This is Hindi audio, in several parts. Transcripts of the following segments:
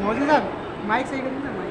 मोदी साहब माइक सही करिए ना माइक।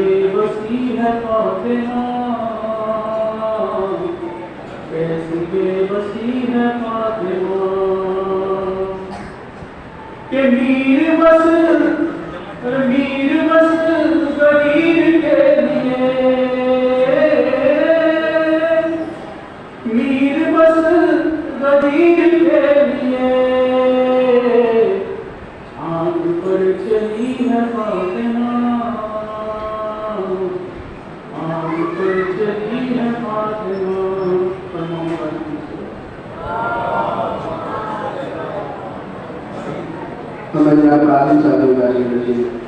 बेबसी है फातिमा, कैसी बेबसी है फातिमा, के मीर बस गरीब के लिए, मीर बस गरीब के लिए आंख पर चली है फातिमा, आंख पर चली है फातिमा। हमें यहाँ प्रार्थना चालू करनी है।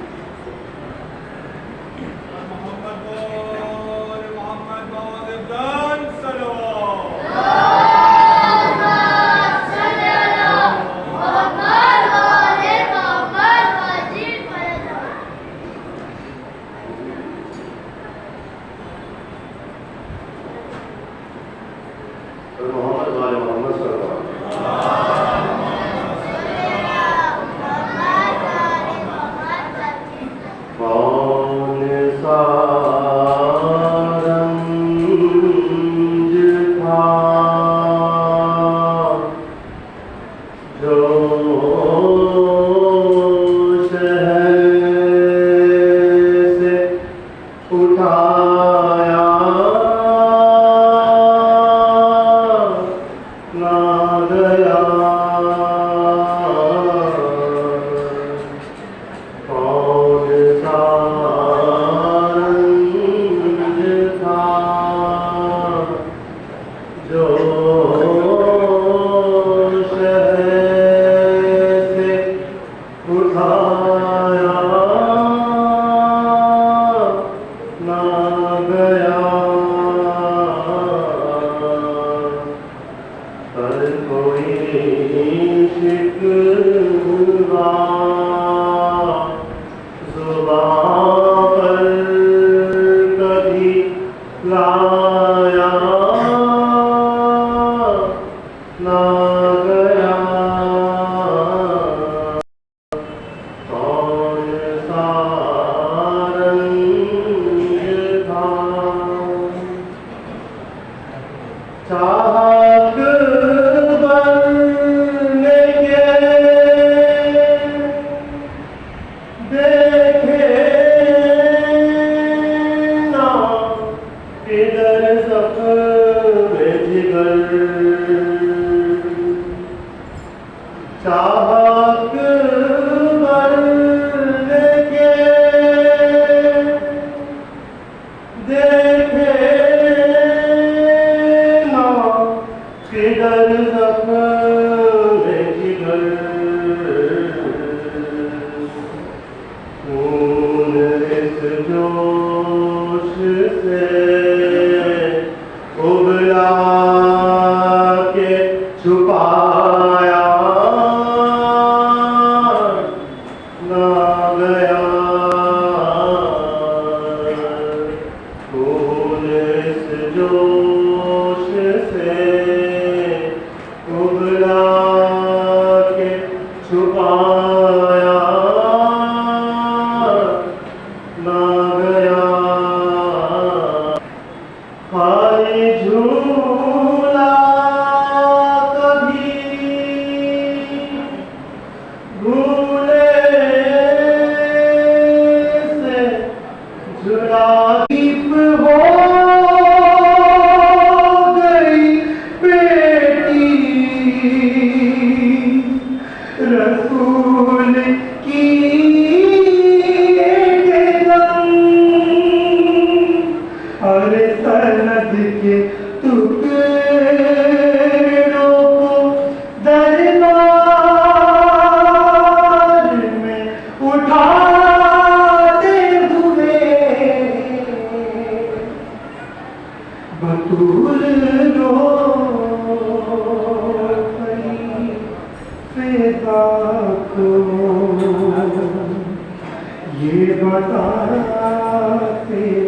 ये बताते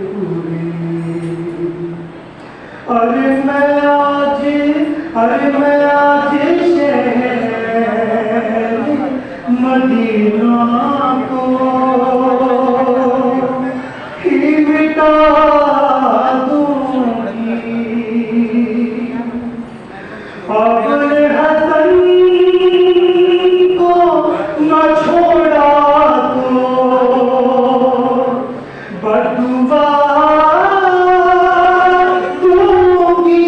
पूरे, अरे मैं आज शहर मदीना को मिटा दूंगी अपने हसन को न छोड़ा तो बदुआ दूंगी।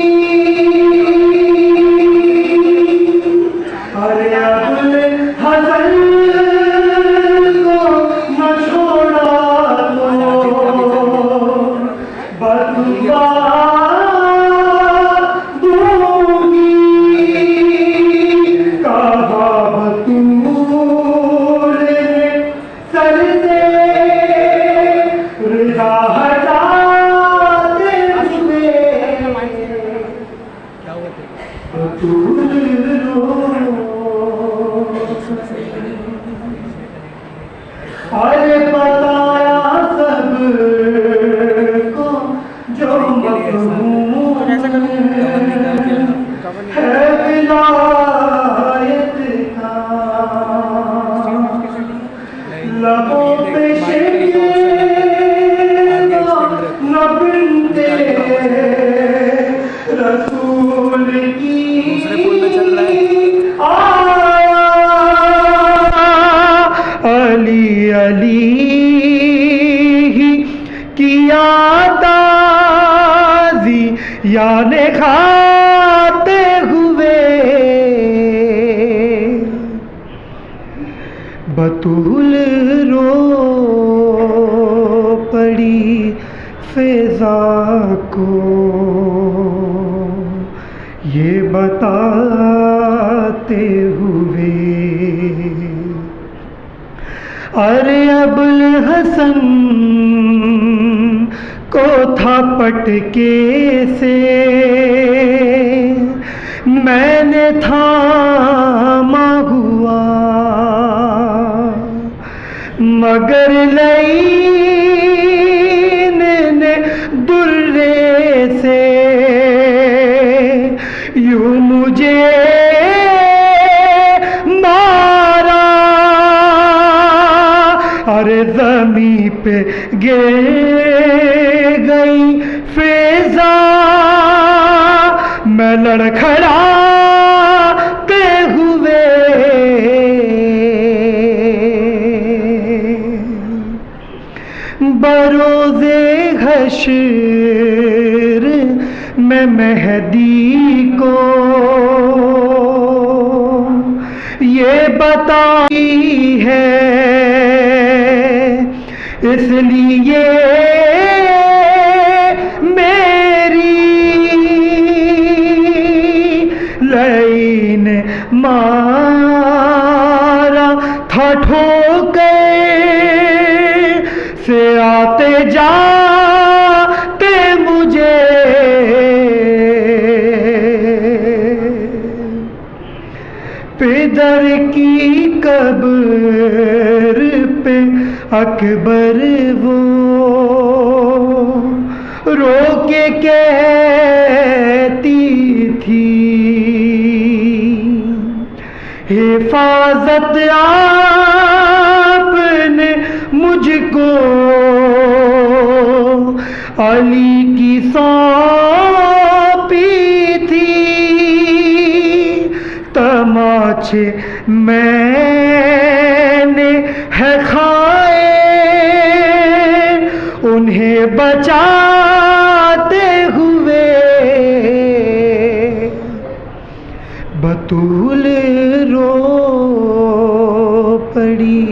अरे अपने हसन को न छोड़ा तो बदुआ अरे बताया सब को जो मफहूम है विलायत का लबों पे शेकेगा न बिनते रसूल की अली अली ही किया ताज़ी याने खाते हुए बतूल रो पड़ी फ़िज़ा को ये बताते हुए। अरे अबुल हसन को था पटके से मैंने थामा हुआ मगर लईन ने दुर्रे से यूं मुझे अरे ज़मी पे गिर गई फ़िज़ा मैं लड़खड़ाते हुए बरोज़े हश्र में मेहदी को ये बताई है इसलिए मेरी लईन मारा था ठोकर से आते जाते मुझे पिदर की कब्र पे अकबर वो रो के कहती थी हिफाजत आपने मुझको अली की सौंपी थी तमाचे मैंने है खाए उन्हें बचाते हुए बतूल रो पड़ी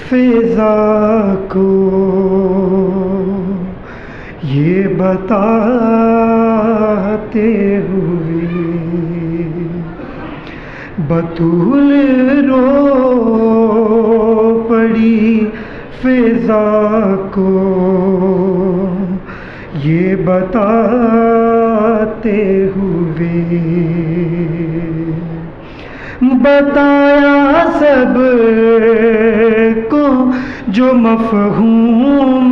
फ़िज़ा को ये बताते हुए बतूल रो पड़ी फ़िज़ा को ये बताते हुए बताया सब को जो मफ़हूम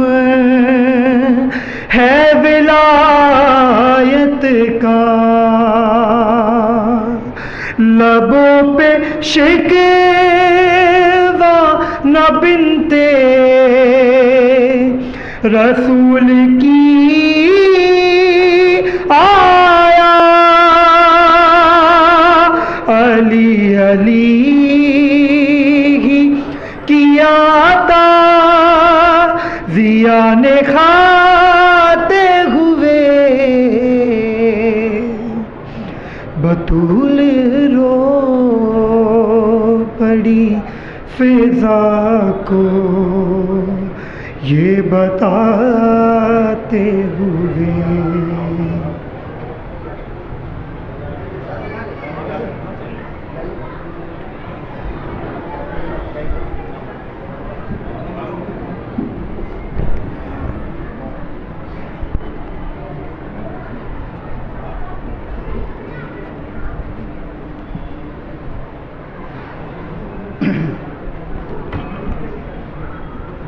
है विलायत का लबों पे शिकवा न बिनते रसूल की आया अली अली ही किया था जिया ने खाते हुए बतूल रो पड़ी फिजा को ये बताते हुए।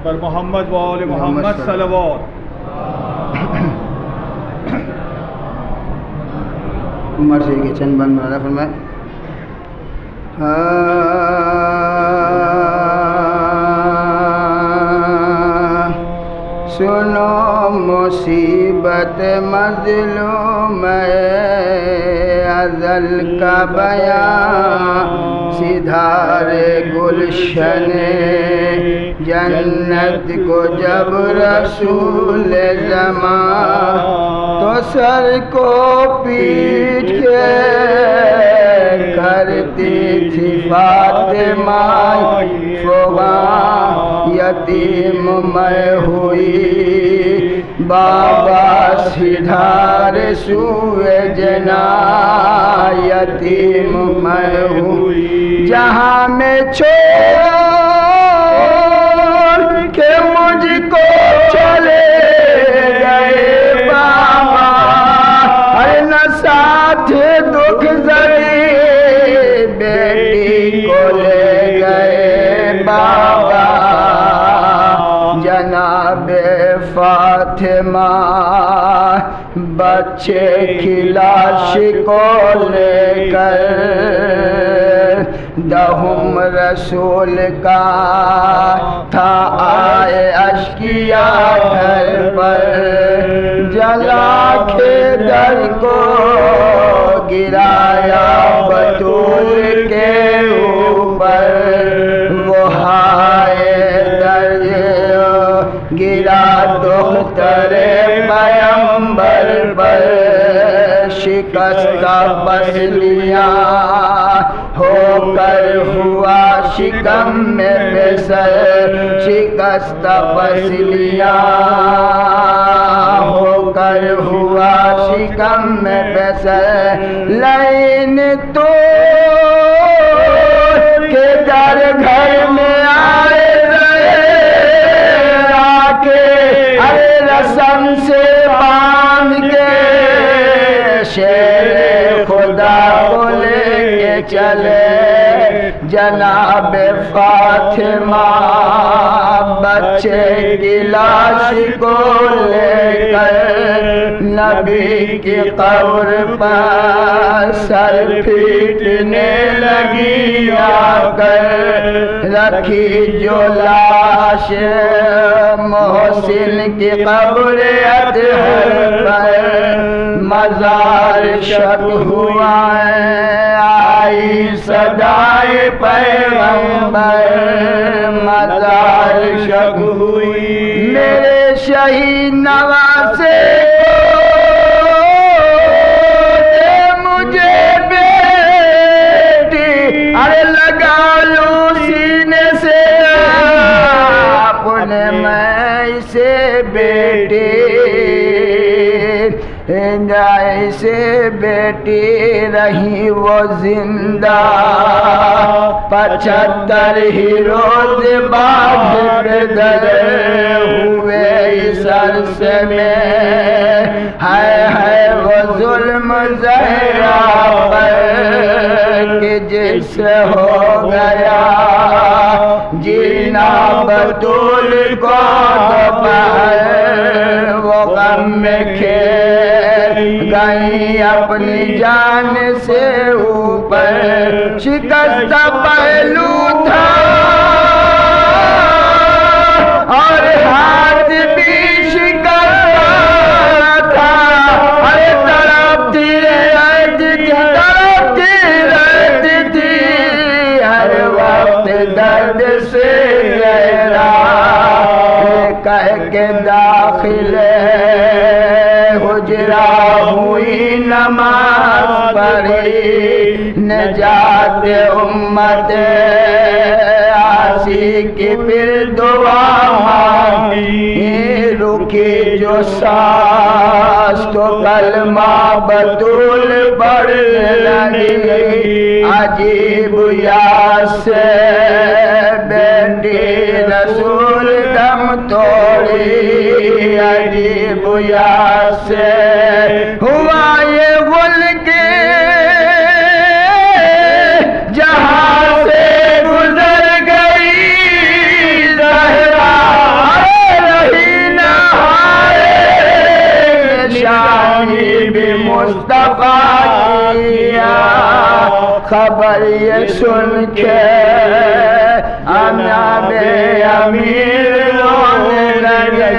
पर मोहम्मद वाले मोहम्मद सल्लल्लाहु उमर से के चंद बंद बना फरमाए। सुनो मुसीबत मजलूम अज़ल का बयां सिधारे गुलशन जन्नत को जब रसूल ज़मां तो सर को पीट के करती थी फातिमा फ़ुआ यतीम मैं हुई बाबा सिधारे सुए जना यतीम मैं हुई जहाँ में छोड़ के मुझको चले गए बाबा अरे न साथ दुख जरी बेटी को ले गए बाबा जनाबे फातिमा बच्चे की लाश को लेकर दहुम रसूल का था आए अश्किया घर पर जला के दर को गिराया बतूल के ऊपर वो हाय दर गिरा दोख्तरे पैगंबर पर शिकस्ता पसलियाँ होकर हुआ शिकम में बेसर शिकस्ता पसलियाँ होकर हुआ शिकम में बेसर लाइन तो के दर घर में आए अरे रसम से बांध के शेर खुदा को लेके चले जनाब फातिमा बच्चे की लाश को लेकर नबी की कब्र पर सर पीटने लगी आकर रखी जो लाश मोहसिन की कब्र अतहर पर मजार शक हुआ आई सदाए पैगंबर मजार शक हुई मेरे शहीद नवासे मुझे बेटी अरे लगा लो सीने से अपने मैं से बेटी जैसे बेटी रही वो जिंदा 75 ही रोज बाद बेदर हुए इस अरसे में है वो जुल्म ज़हरा पर कि जिससे हो गया जीना बतूल को दोपहर वो गम में खेल गई अपनी जान से ऊपर शिकस्त पहलू था और हाथ भी दाखिल हुजरा हुई नमाज पढ़ी नजात उम्मत आसी की फिर दुआ मांगी रुकी जो सांस तो कलमा बतूल बढ़ने लगी अजीब यास से बेटी रसूल दम तोड़ी अजीब यास से हुआ ये गुल के जहां से गुजर गई ज़हरा रही नहाए निशानी भी मुस्तफा किया खबर ये सुन के अनाबे अमीर रोने लगे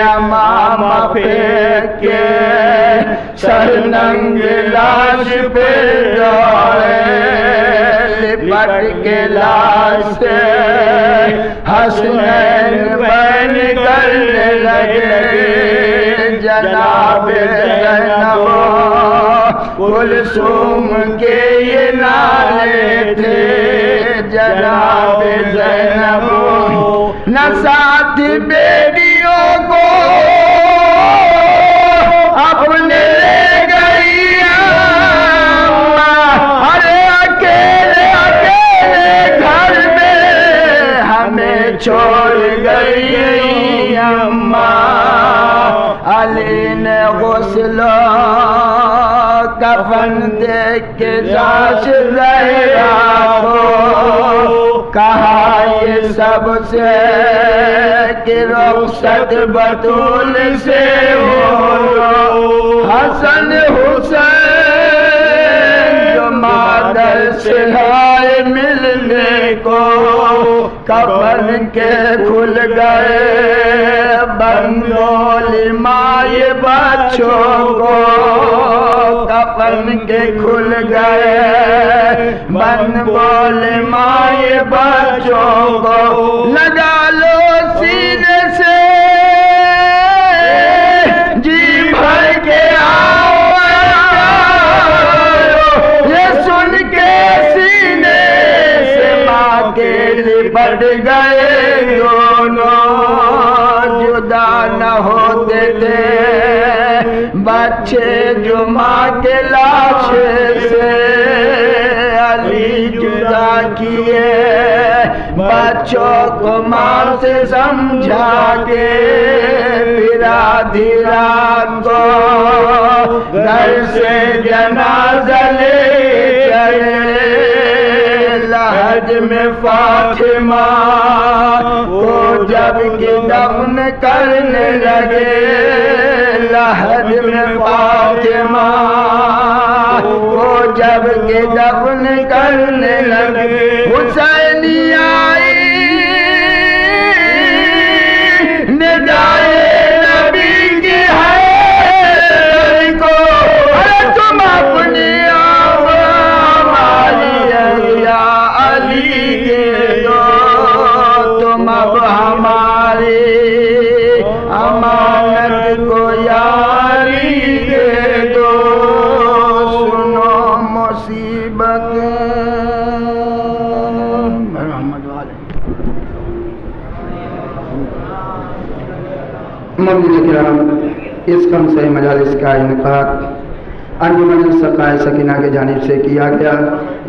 अमामा फेंक के सरनंग लाश पे दौड़े लिपट के लाश से हसनैन बन करने लगे जनाब ज़ैनब कुलसूम के ये नाले थे जनाब ज़ैनब न साथ बेटियों को अपने ले गई अरे अकेले अकेले घर में हमें छोड़ गई अम्मा अली ने गुस्ल कफन देख के जाश ज़हरा को कहा ये सबसे कि रुखसत बतूल से हो हसन हुसैन जो मादर से आए मिलने को कफन के खुल गए बंदोली माए बच्चों को कफन के खुल गए बन बोले माए बच्चों को लगा लो सीने से जी भर के आओ ये सुन के सीने से माँ के लिपट गए दोनों जुदा न होते थे बच्चे जो माँ के लाश से अली जुदा किए बच्चों को माँ से समझा के फिर आधी रात को घर से जनाजा ले चले लहज में फातिमा को जब कि दफन करने लगे लहज में फातिमा को जब के दफन करने लगे हुसैनी आई निजाए नबी की है को अरे तुम अपनी हमारी या अली के दो तुम अब हमारी अमानत को यारी दे दो सुनो मुसीबत इस कम से मजालिस का इनकाद अंजुमन सकाए सकीना के जानिब से किया गया।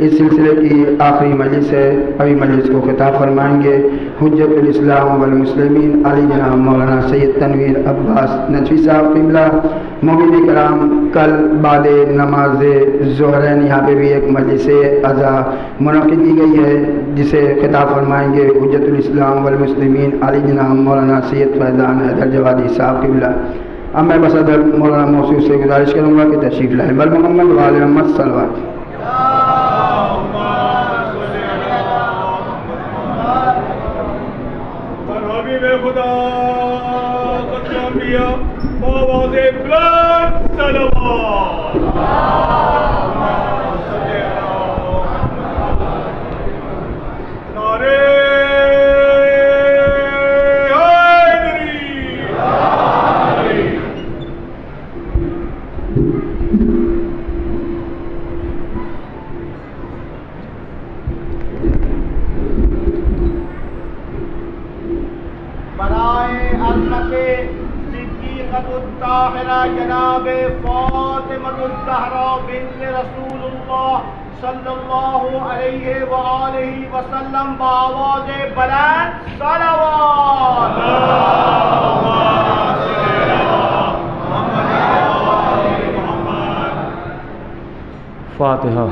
इस सिलसिले की आखिरी मजलिस है। अभी मजलिस को खिताब फरमाएंगे हुज्जतुल इस्लाम वल मुस्लिमीन अली जनाब मौलाना सैयद तनवीर अब्बास नजवी साहब क़िबला। मोमिन कराम कल बाद नमाज ज़ोहरैन यहाँ पे भी एक मजलिस अज़ा मुनक़िद की गई है जिसे खिताब फरमाएंगे हुज्जतुल इस्लाम वल मुस्लिमीन अली जनाब मौलाना सैयद फैज़ान हैदर जवादी साहब क़िबला। अब मैं बसदर मौलाना मौसूफ से गुजारिश करूँगा कि तशरीफ़ लाएँ। बल मोहम्मद वाले मोहम्मद सल्लल्लाहु अमीनतुत्ताहिरा जनाब फातिमतुज़्ज़हरा बिन्त रसूलुल्लाह सल्लल्लाहु अलैहि व आलिहि वसल्लम बावाज़ बुलंद सलावत। फातिहा।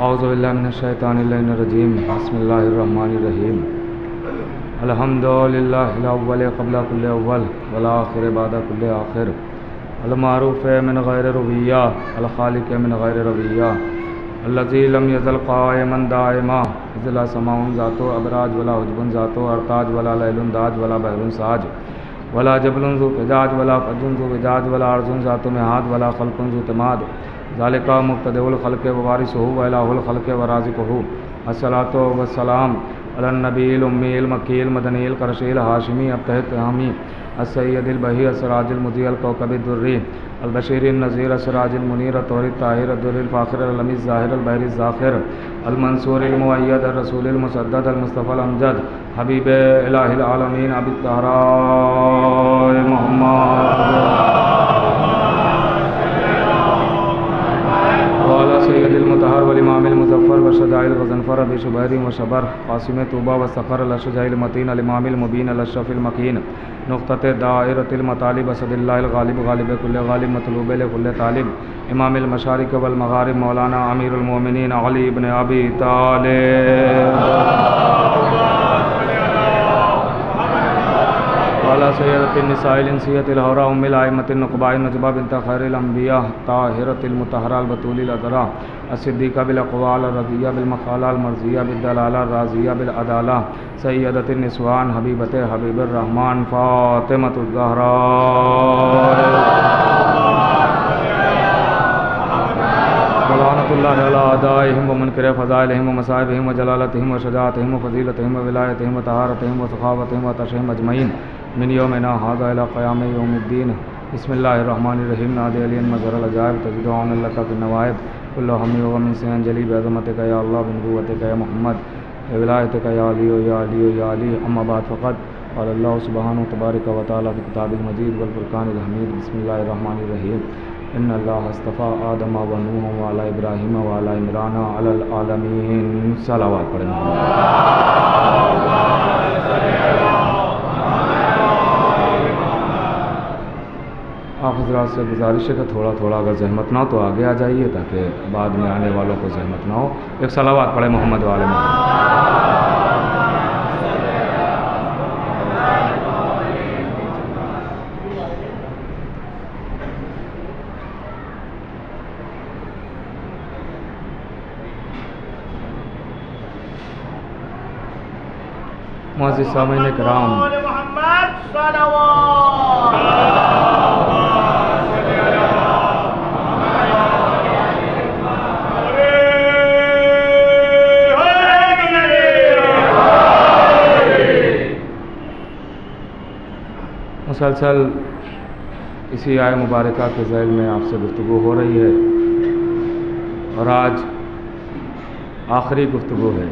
औज़ुबिल्लाहिमिनश्शैतानिर्रजीम बिस्मिल्लाहिर्रहमानिर्रहीम अल्हम्दुलिल्लाहिल अव्वल क़ब्ल कुल्लि अव्वल वल आखिर बाद कुल्लि आखिर अल मारूफ़ मिन गैर रुबिय्या अल खालिक़ मिन गैर रबिय्या अल्लज़ी लम यज़ल क़ाइमन दाइमा इज़ला समाउन ज़ातो अबराज वला उजबुन ज़ातो अरताज वला लैलुन दाज वला बहरुन साज वला जबलुन ज़ु फ़िजाज वला फजुन ज़ु विजाज वला अर्ज़ुन ज़ातो मिहाद वला ख़ल्क़ुन ज़ु तमाद ज़ालिका मुब्तदिउल ख़ल्क़ व वारिसुहु व इलाहुल ख़ल्क़ व राज़िक़ुहु अस्सलातु वस्सलाम अलन नबील उम्मील मकील मदनील करशील हाशिमी अब्तहित हामी अस्सय्यदिल बही अस्सराजिल मुज़ीअल कौकबिद दुर्री अल बशीरिन नज़ीर अस्सराजिल मुनीर तौरित ताहिर दुर्रिल फ़ाखिर अल लमीज़ ज़ाहिर अल बहरिज़ ज़ाखिर अल मंसूरिल मुअय्यद अल रसूलिल मुसद्दद अल मुस्तफ़ल अमजद हबीब इलाहिल आलमीन अबी तहरा मोहम्मद सैयदिल मुतहर वल इमामिल मुज़फ़्फ़र व शजाइल गज़नफ़र अबी शुबैरी व शबर क़ासिम तूबा व सख़र अल शजाइल मतीन अल इमामिल मुबीन अल अशरफ़िल मकीन नुक़्तते दायरतिल मतालिब असदिल्लाहिल गालिब गालिब कुल्ले गालिब मतलूब कुल्ले तालिब इमामिल मशारिक़ वल मग़ारिब मौलाना अमीरुल मोमिनीन अली इब्न अबी तालिब वाला सैयदतिन निसाइल इंसियतिल हौरा उम्मिल आइमतिन नुक़बाइन नजबा बिन्त खैरिल अंबिया ताहिरतिल मुतहरा अल बतूलिल अदरा अस्सिद्दीक़ा बिल अक़वाल रज़िया बिल मक़ाला अल मर्ज़िया बिल दलाला राज़िया बिल अदाला सैयदतिन निस्वान हबीबते हबीबुर रहमान फ़ातिमतुज़ ज़हरा लानतुल्लाहि अला अदाइहिम व मुनकिरि फ़ज़ाइलिहिम व मसाइबिहिम व जलालतिहिम व शजाअतिहिम व फ़ज़ीलतिहिम व विलायतिहिम व तहारतिहिम व सख़ावतिहिम व तशहिम अजमईन मिन यौमिना हाज़ा इला क़याम यौमिद्दीन बिस्मिल्लाहिर्रहमानिर्रहीम नादि अलियन मज़हरल अजाइब तजिदुन लका फिन नवाइब कुल्लु हम्मी व गम से अंजलि बिअज़मतिका या अल्लाह बिनुबुव्वतिका या मुहम्मद विलायतिका या अली या अली या अली अम्मा बाद फ़क़द क़ाल अल्लाहु सुब्हानहु तबारक व तआला फ़ी किताबिल मजीद वल फ़ुरक़ानिल हमीद बिस्मिल्लाहिर्रहमानिर्रहीम इन्नल्लाह अस्तफ़ा आदम व नूह व अला इब्राहीम व अला इमरान अलल आलमीन। सलावत पढ़ें। आप हज़रात से गुजारिश है कि थोड़ा थोड़ा अगर ज़हमत ना हो तो आगे आ जाइए ताकि बाद में आने वालों को ज़हमत ना हो। एक सलावत पढ़े मोहम्मद वाले मुअज़्ज़िज़ सामीन किराम मोहम्मद सल्लल्लाहु मुसलसल इसी आय मुबारका के ज़ैल में आपसे गुफ्तगू हो रही है और आज आखिरी गुफ्तगू है।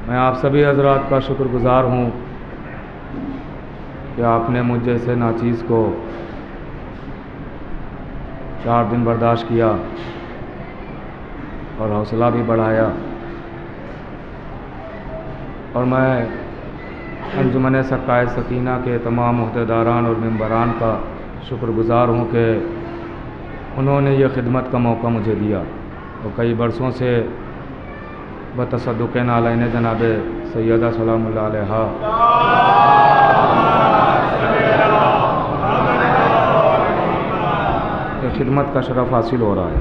मैं आप सभी हज़रात का शुक्रगुज़ार हूँ कि आपने मुझ जैसे नाचीज़ को 4 दिन बर्दाश्त किया और हौसला भी बढ़ाया। और मैं अंजुमन सकाए सकीना के तमाम अहदेदारान और मेंबरान का शुक्रगुज़ार हूँ कि उन्होंने ये खिदमत का मौका मुझे दिया और कई बरसों से बतसद्दुक़ नालैन जनाब सैयदा सलामुल्लाह अलैहा ये खिदमत का शरफ़ हासिल हो रहा है।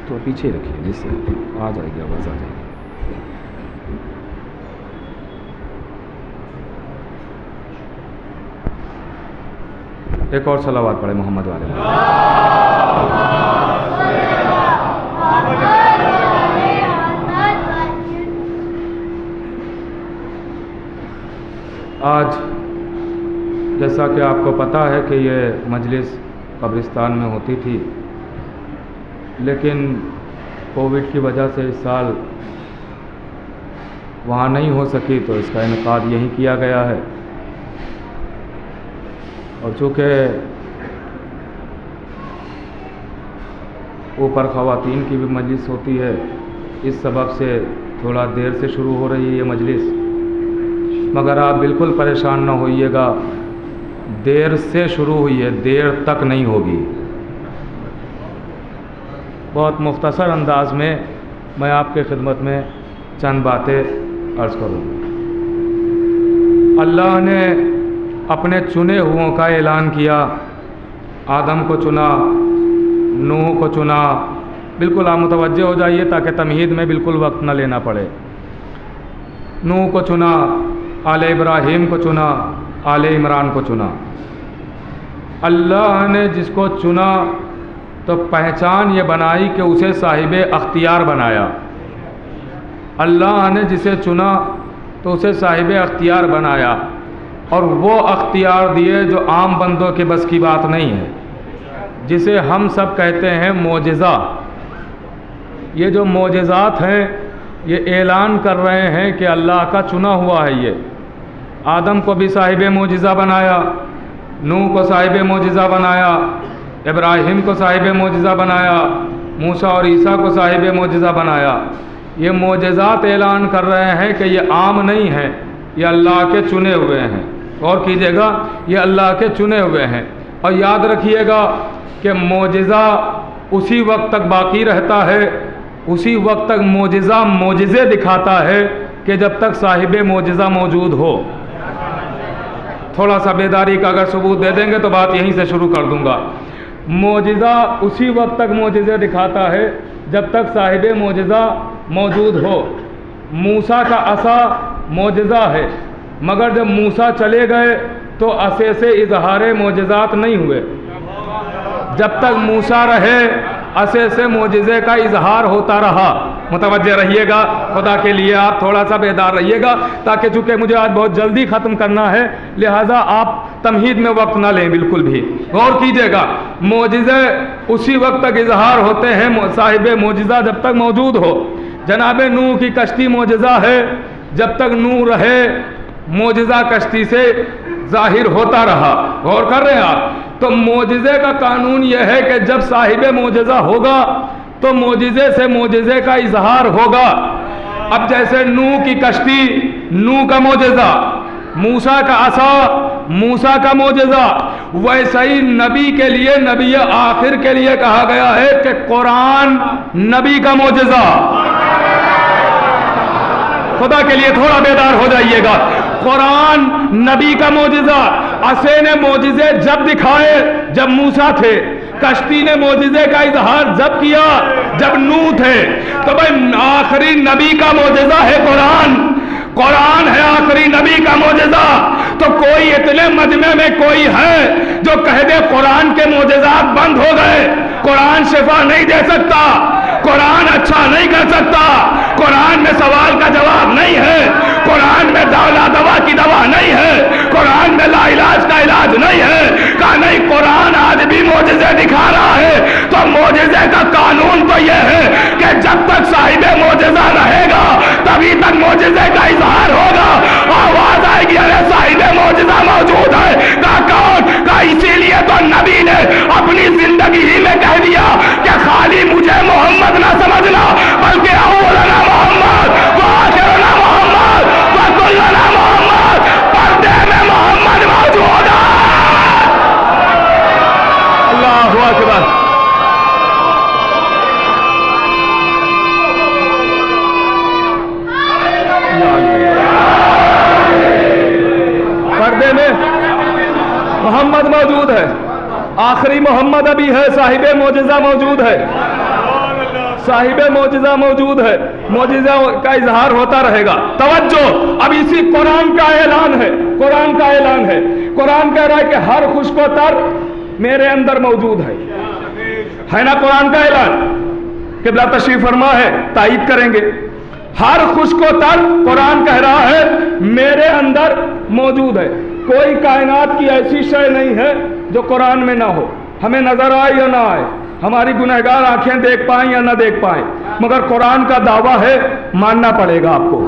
तो पीछे रखिए जिससे आ जाएगी, आवाज़ आ जाएगी। एक और सलावत पढ़े मोहम्मद वाले। आज जैसा कि आपको पता है कि ये मजलिस कब्रिस्तान में होती थी, लेकिन कोविड की वजह से इस साल वहाँ नहीं हो सकी, तो इसका इनकाद यहीं किया गया है। और चूँकि ऊपर ख़वातीन की भी मजलिस होती है, इस सबब से थोड़ा देर से शुरू हो रही है ये मजलिस, मगर आप बिल्कुल परेशान ना होइएगा, देर से शुरू हुई है, देर तक नहीं होगी। बहुत मुख्तसर अंदाज में मैं आपके खिदमत में चंद बातें अर्ज़ करूँ। अल्लाह ने अपने चुने हुओं का ऐलान किया। आदम को चुना, नूह को चुना। बिल्कुल आप मुतवज्जे हो जाइए ताकि तमहीद में बिल्कुल वक्त न लेना पड़े। नूह को चुना, आले इब्राहीम को चुना, आले इमरान को चुना। अल्लाह ने जिसको चुना तो पहचान ये बनाई कि उसे साहिब अख्तियार बनाया। अल्लाह ने जिसे चुना तो उसे साहिब अख्तियार बनाया, और वो अख्तियार दिए जो आम बंदों के बस की बात नहीं है, जिसे हम सब कहते हैं मोजिज़ा। ये जो मोजिज़ात हैं, ये ऐलान कर रहे हैं कि अल्लाह का चुना हुआ है। ये आदम को भी साहिब मोजिज़ा बनाया, नूह को साहिब मोजिज़ा बनाया, इब्राहिम को साहिब मोजिज़ा बनाया, मूसा और ईसा को साहिब मोजिज़ा बनाया। ये मोजिज़ात ऐलान कर रहे हैं कि ये आम नहीं है, ये अल्लाह के चुने हुए हैं। गौर कीजिएगा, ये अल्लाह के चुने हुए हैं। और याद रखिएगा कि मोजिज़ा उसी वक्त तक बाकी रहता है, उसी वक्त तक मोजिज़ा मोजिज़े दिखाता है कि जब तक साहिब मोजिज़ा मौजूद हो। थोड़ा सा बेदारी का अगर सबूत दे देंगे तो बात यहीं से शुरू कर दूंगा। मोजिज़ा उसी वक्त तक मोजिज़े दिखाता है जब तक साहिब मोजिज़ा मौजूद हो। मूसा का असा मोजिज़ा है, मगर जब मूसा चले गए तो असे से इजहार मोजिज़ात नहीं हुए। जब तक मूसा रहे असे से मोजिज़े का इजहार होता रहा। मुतवज्जे रहिएगा, खुदा के लिए आप थोड़ा सा बेदार रहिएगा, ताकि चूँकि मुझे आज बहुत जल्दी ख़त्म करना है, लिहाजा आप तमहीद में वक्त ना लें बिल्कुल भी। गौर कीजिएगा, मोजिज़े उसी वक्त तक इजहार होते हैं, साहिब मोजिज़ा जब तक मौजूद हो। जनाब नूह की कश्ती मोजिज़ा है, जब तक नूह रहे मोजिज़ा कश्ती से ज़ाहिर होता रहा। गौर कर रहे हैं आप? तो मोजिज़े का कानून यह है कि जब साहिब मोजिज़ा होगा तो मोजिज़े से मोजिज़े का इजहार होगा। अब जैसे नूह की कश्ती, नूह का मोजिज़ा, मूसा का असा, मूसा का मोजिज़ा, वैसे ही नबी के लिए, नबी आखिर के लिए कहा गया है कि कुरान नबी का मोजिज़ा। खुदा के लिए थोड़ा बेदार हो जाइएगा। कुरान नबी का मोजिज़ा। असे ने मोजिज़े जब दिखाए जब मूसा थे, कश्ती ने मोजिज़े का इजहार जब किया जब नूह थे। तो भाई आखिरी नबी का मोजिज़ा है कुरान, कुरान है आखिरी नबी का मोजिज़ा। तो कोई इतने मजमे में कोई है जो कह दे कुरान के मोजिज़ात बंद हो गए, कुरान शिफा नहीं दे सकता, कुरान अच्छा नहीं कर सकता, कुरान में सवाल का जवाब नहीं है, कुरान में दवा की दवा नहीं है, कुरान में लाइलाज का इलाज नहीं है। कहा नहीं, कुरान आज भी मोजिज़े दिखा रहा है। तो मोजिज़े का कानून तो यह है कि जब तक साहिब मोजिज़ा रहेगा तभी तक मोजिज़े का इजहार होगा। आवाज आएगी, अरे साहिब मोजिज़ा मौजूद है। कहा कौन? कहा इसीलिए तो नबी ने अपनी जिंदगी ही में कह दिया कि खाली मुझे मोहम्मद ना समझना, बल्कि अव्वलना मोहम्मद व आखिरना मोहम्मद व कुल्लना मोहम्मद। पर्दे में मोहम्मद मौजूद है। अल्लाहु अकबर। पर्दे में मोहम्मद मौजूद है, आखिरी मोहम्मद अभी है, साहिब मोजिज़ा मौजूद है, साहिब मोजिज़ा मौजूद है, मोजिज़ा का इजहार होता रहेगा। तवज्जो, अब इसी कुरान का ऐलान है, कुरान का ऐलान है। कुरान कह रहा है कि हर खुशकोतर मेरे अंदर मौजूद है ना? कुरान का ऐलान। किबला तशरीफ फरमा है, तायीद करेंगे। हर खुशको-तर कुरान कह रहा है मेरे अंदर मौजूद है। कोई कायनात की ऐसी शय नहीं है जो कुरान में ना हो, हमें नजर आए या ना आए, हमारी गुनहगार आंखें देख पाएं या ना देख पाएं, मगर कुरान का दावा है, मानना पड़ेगा आपको।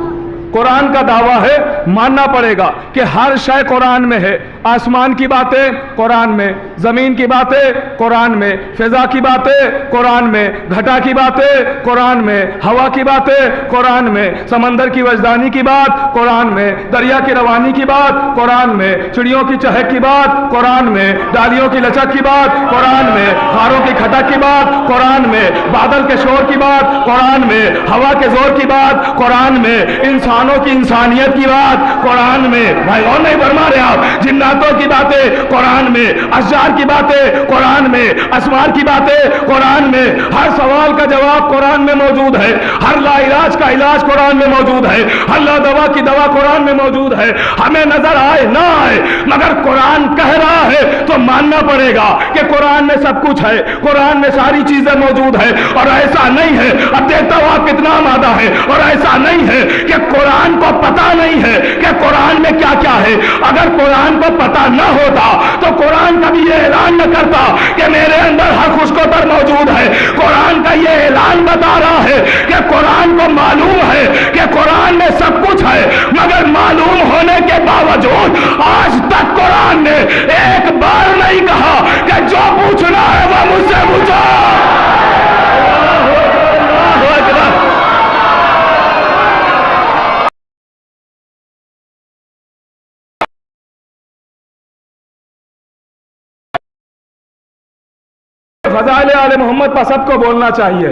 कुरान का दावा है, मानना पड़ेगा कि हर शय कुरान में है। आसमान की बातें कुरान में, जमीन की बातें कुरान में, फिजा की बातें कुरान में, घटा की बातें कुरान में, हवा की बातें कुरान में, समंदर की वजदानी की बात कुरान में, दरिया की रवानी की बात कुरान में, चिड़ियों की चहक की बात कुरान में, डालियों की लचक की बात कुरान में, खारों की खटक की बात कुरान में, बादल के शोर की बात कुरान में, हवा के जोर की बात कुरान में, इंसानों की इंसानियत की बात कुरान में। भाई और नहीं फरमा रहे आप, जिन्नातों की बातें कुरान में, अशजार की बातें कुरान में, असमार की बातें कुरान में, हर सवाल का जवाब कुरान में मौजूद है, हर लाइलाज का इलाज कुरान में मौजूद है, हर ला दवा की दवा कुरान में मौजूद है। हमें नजर आए ना आए, मगर कुरान कह रहा है तो मानना पड़ेगा कि कुरान में सब कुछ है, कुरान में सारी चीजें मौजूद है। और ऐसा नहीं है, अब देखता हूं आप कितना मादा है, और ऐसा नहीं है कि कुरान को पता नहीं है कि कुरान में क्या क्या है। अगर कुरान को पता न होता तो कुरान कभी ये ऐलान न करता कि मेरे अंदर हर खुशको-तर मौजूद है। कुरान का ये ऐलान बता रहा है कि कुरान को मालूम है कि कुरान में सब कुछ है, मगर मालूम होने के बावजूद आज तक कुरान ने एक बार नहीं कहा कि जो पूछना है वह मुझसे पूछो। फज़ाइल आले मोहम्मद पर सबको बोलना चाहिए,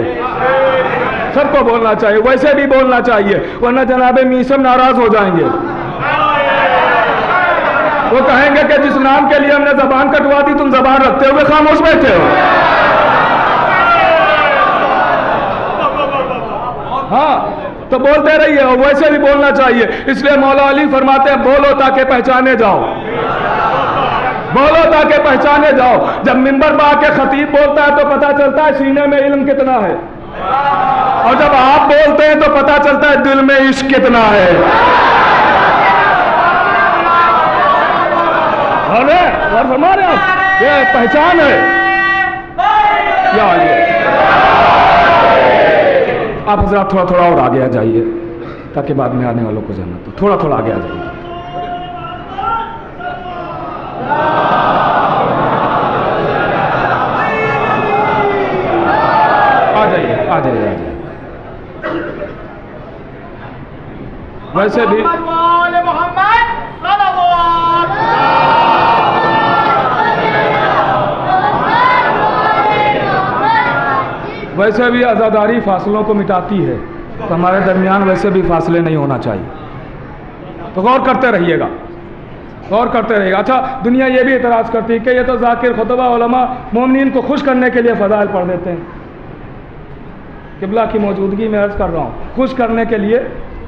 सबको बोलना चाहिए, वैसे भी बोलना चाहिए, वरना जनाबे मीसम नाराज हो जाएंगे। वो कहेंगे कि जिस नाम के लिए हमने जबान कटवा दी तुम जबान रखते हुए खामोश बैठे हो। हाँ, तो बोलते रहिए, वैसे भी बोलना चाहिए। इसलिए मौला अली फरमाते हैं बोलो ताकि पहचाने जाओ, बोलो ताकि पहचाने जाओ। जब मिंबर पर आके खतीब बोलता है तो पता चलता है सीने में इल्म कितना है, और जब आप बोलते हैं तो पता चलता है दिल में इश्क कितना है। और फरमा रहे आप, ये पहचान है। या आप हजरात थोड़ा थोड़ा और आगे आ जाइए ताकि बाद में आने वालों को जानना, तो थोड़ा थोड़ा आगे आ जाइए। आ जाइए, आ जाइए। वैसे भी वैसे भी आज़ादारी फासलों को मिटाती है, तो हमारे दरमियान वैसे भी फासले नहीं होना चाहिए। तो गौर करते रहिएगा, गौर करते रहिएगा। अच्छा, दुनिया ये भी एतराज़ करती है कि ये तो ज़ाकिर खुतबा उलमा मोमिनीन को खुश करने के लिए फ़ज़ाइल पढ़ देते हैं। किबला की मौजूदगी में अर्ज़ कर रहा हूँ, खुश करने के लिए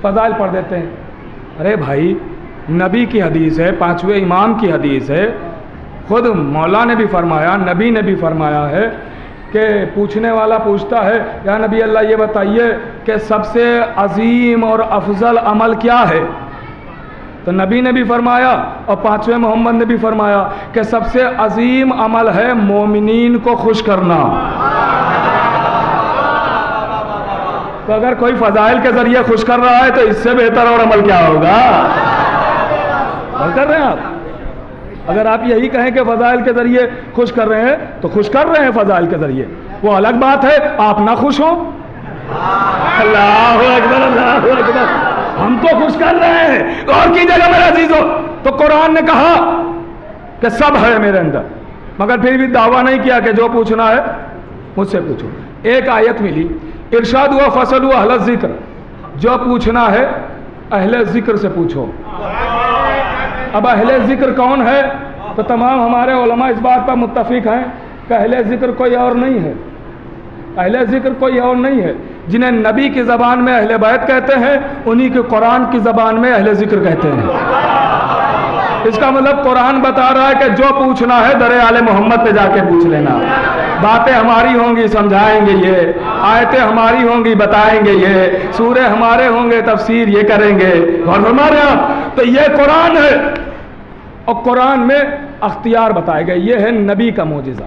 फ़ज़ाइल पढ़ देते हैं। अरे भाई, नबी की हदीस है, पाँचवें इमाम की हदीस है, खुद मौला ने भी फरमाया, नबी ने भी फरमाया है कि पूछने वाला पूछता है, या नबी अल्लाह ये बताइए कि सबसे अजीम और अफजल अमल क्या है? तो नबी ने भी फरमाया और पाँचवें मोहम्मद ने भी फरमाया कि सबसे अजीम अमल है मोमिनीन को खुश करना। तो अगर कोई फ़ज़ाइल के ज़रिए खुश कर रहा है तो इससे बेहतर और अमल क्या होगा? कर रहे हैं आप? अगर आप यही कहें कि फ़ज़ाइल के ज़रिए खुश कर रहे हैं तो खुश कर रहे हैं फ़ज़ाइल के ज़रिए, वो अलग बात है आप ना खुश हो। अल्लाहु अकबर, अल्लाहु अकबर, हम तो खुश कर रहे हैं। और कीजिएगा मेरे अजीजों, तो कुरान ने कहा कि सब है मेरे अंदर, मगर फिर भी दावा नहीं किया कि जो पूछना है मुझसे पूछो। एक आयत मिली, इरशाद हुआ फसलु अहल ज़िक्र, जो पूछना है अहले ज़िक्र से पूछो। अब अहले ज़िक्र कौन है? तो तमाम हमारे उलमा इस बात पर मुत्तफिक हैं कि अहले ज़िक्र कोई और नहीं है, अहले ज़िक्र कोई और नहीं है। जिन्हें नबी की ज़बान में अहले बैत कहते हैं, उन्हीं के कुरान की ज़बान में अहले ज़िक्र कहते हैं। इसका मतलब कुरान बता रहा है कि जो पूछना है दरे आले मोहम्मद पे जाके पूछ लेना। बातें हमारी होंगी समझाएंगे ये, आयतें हमारी होंगी बताएंगे ये, सूरे हमारे होंगे तफसीर ये करेंगे। और हमारे यहाँ तो ये कुरान है और कुरान में अख्तियार बताए गए। ये है नबी का मोजिज़ा,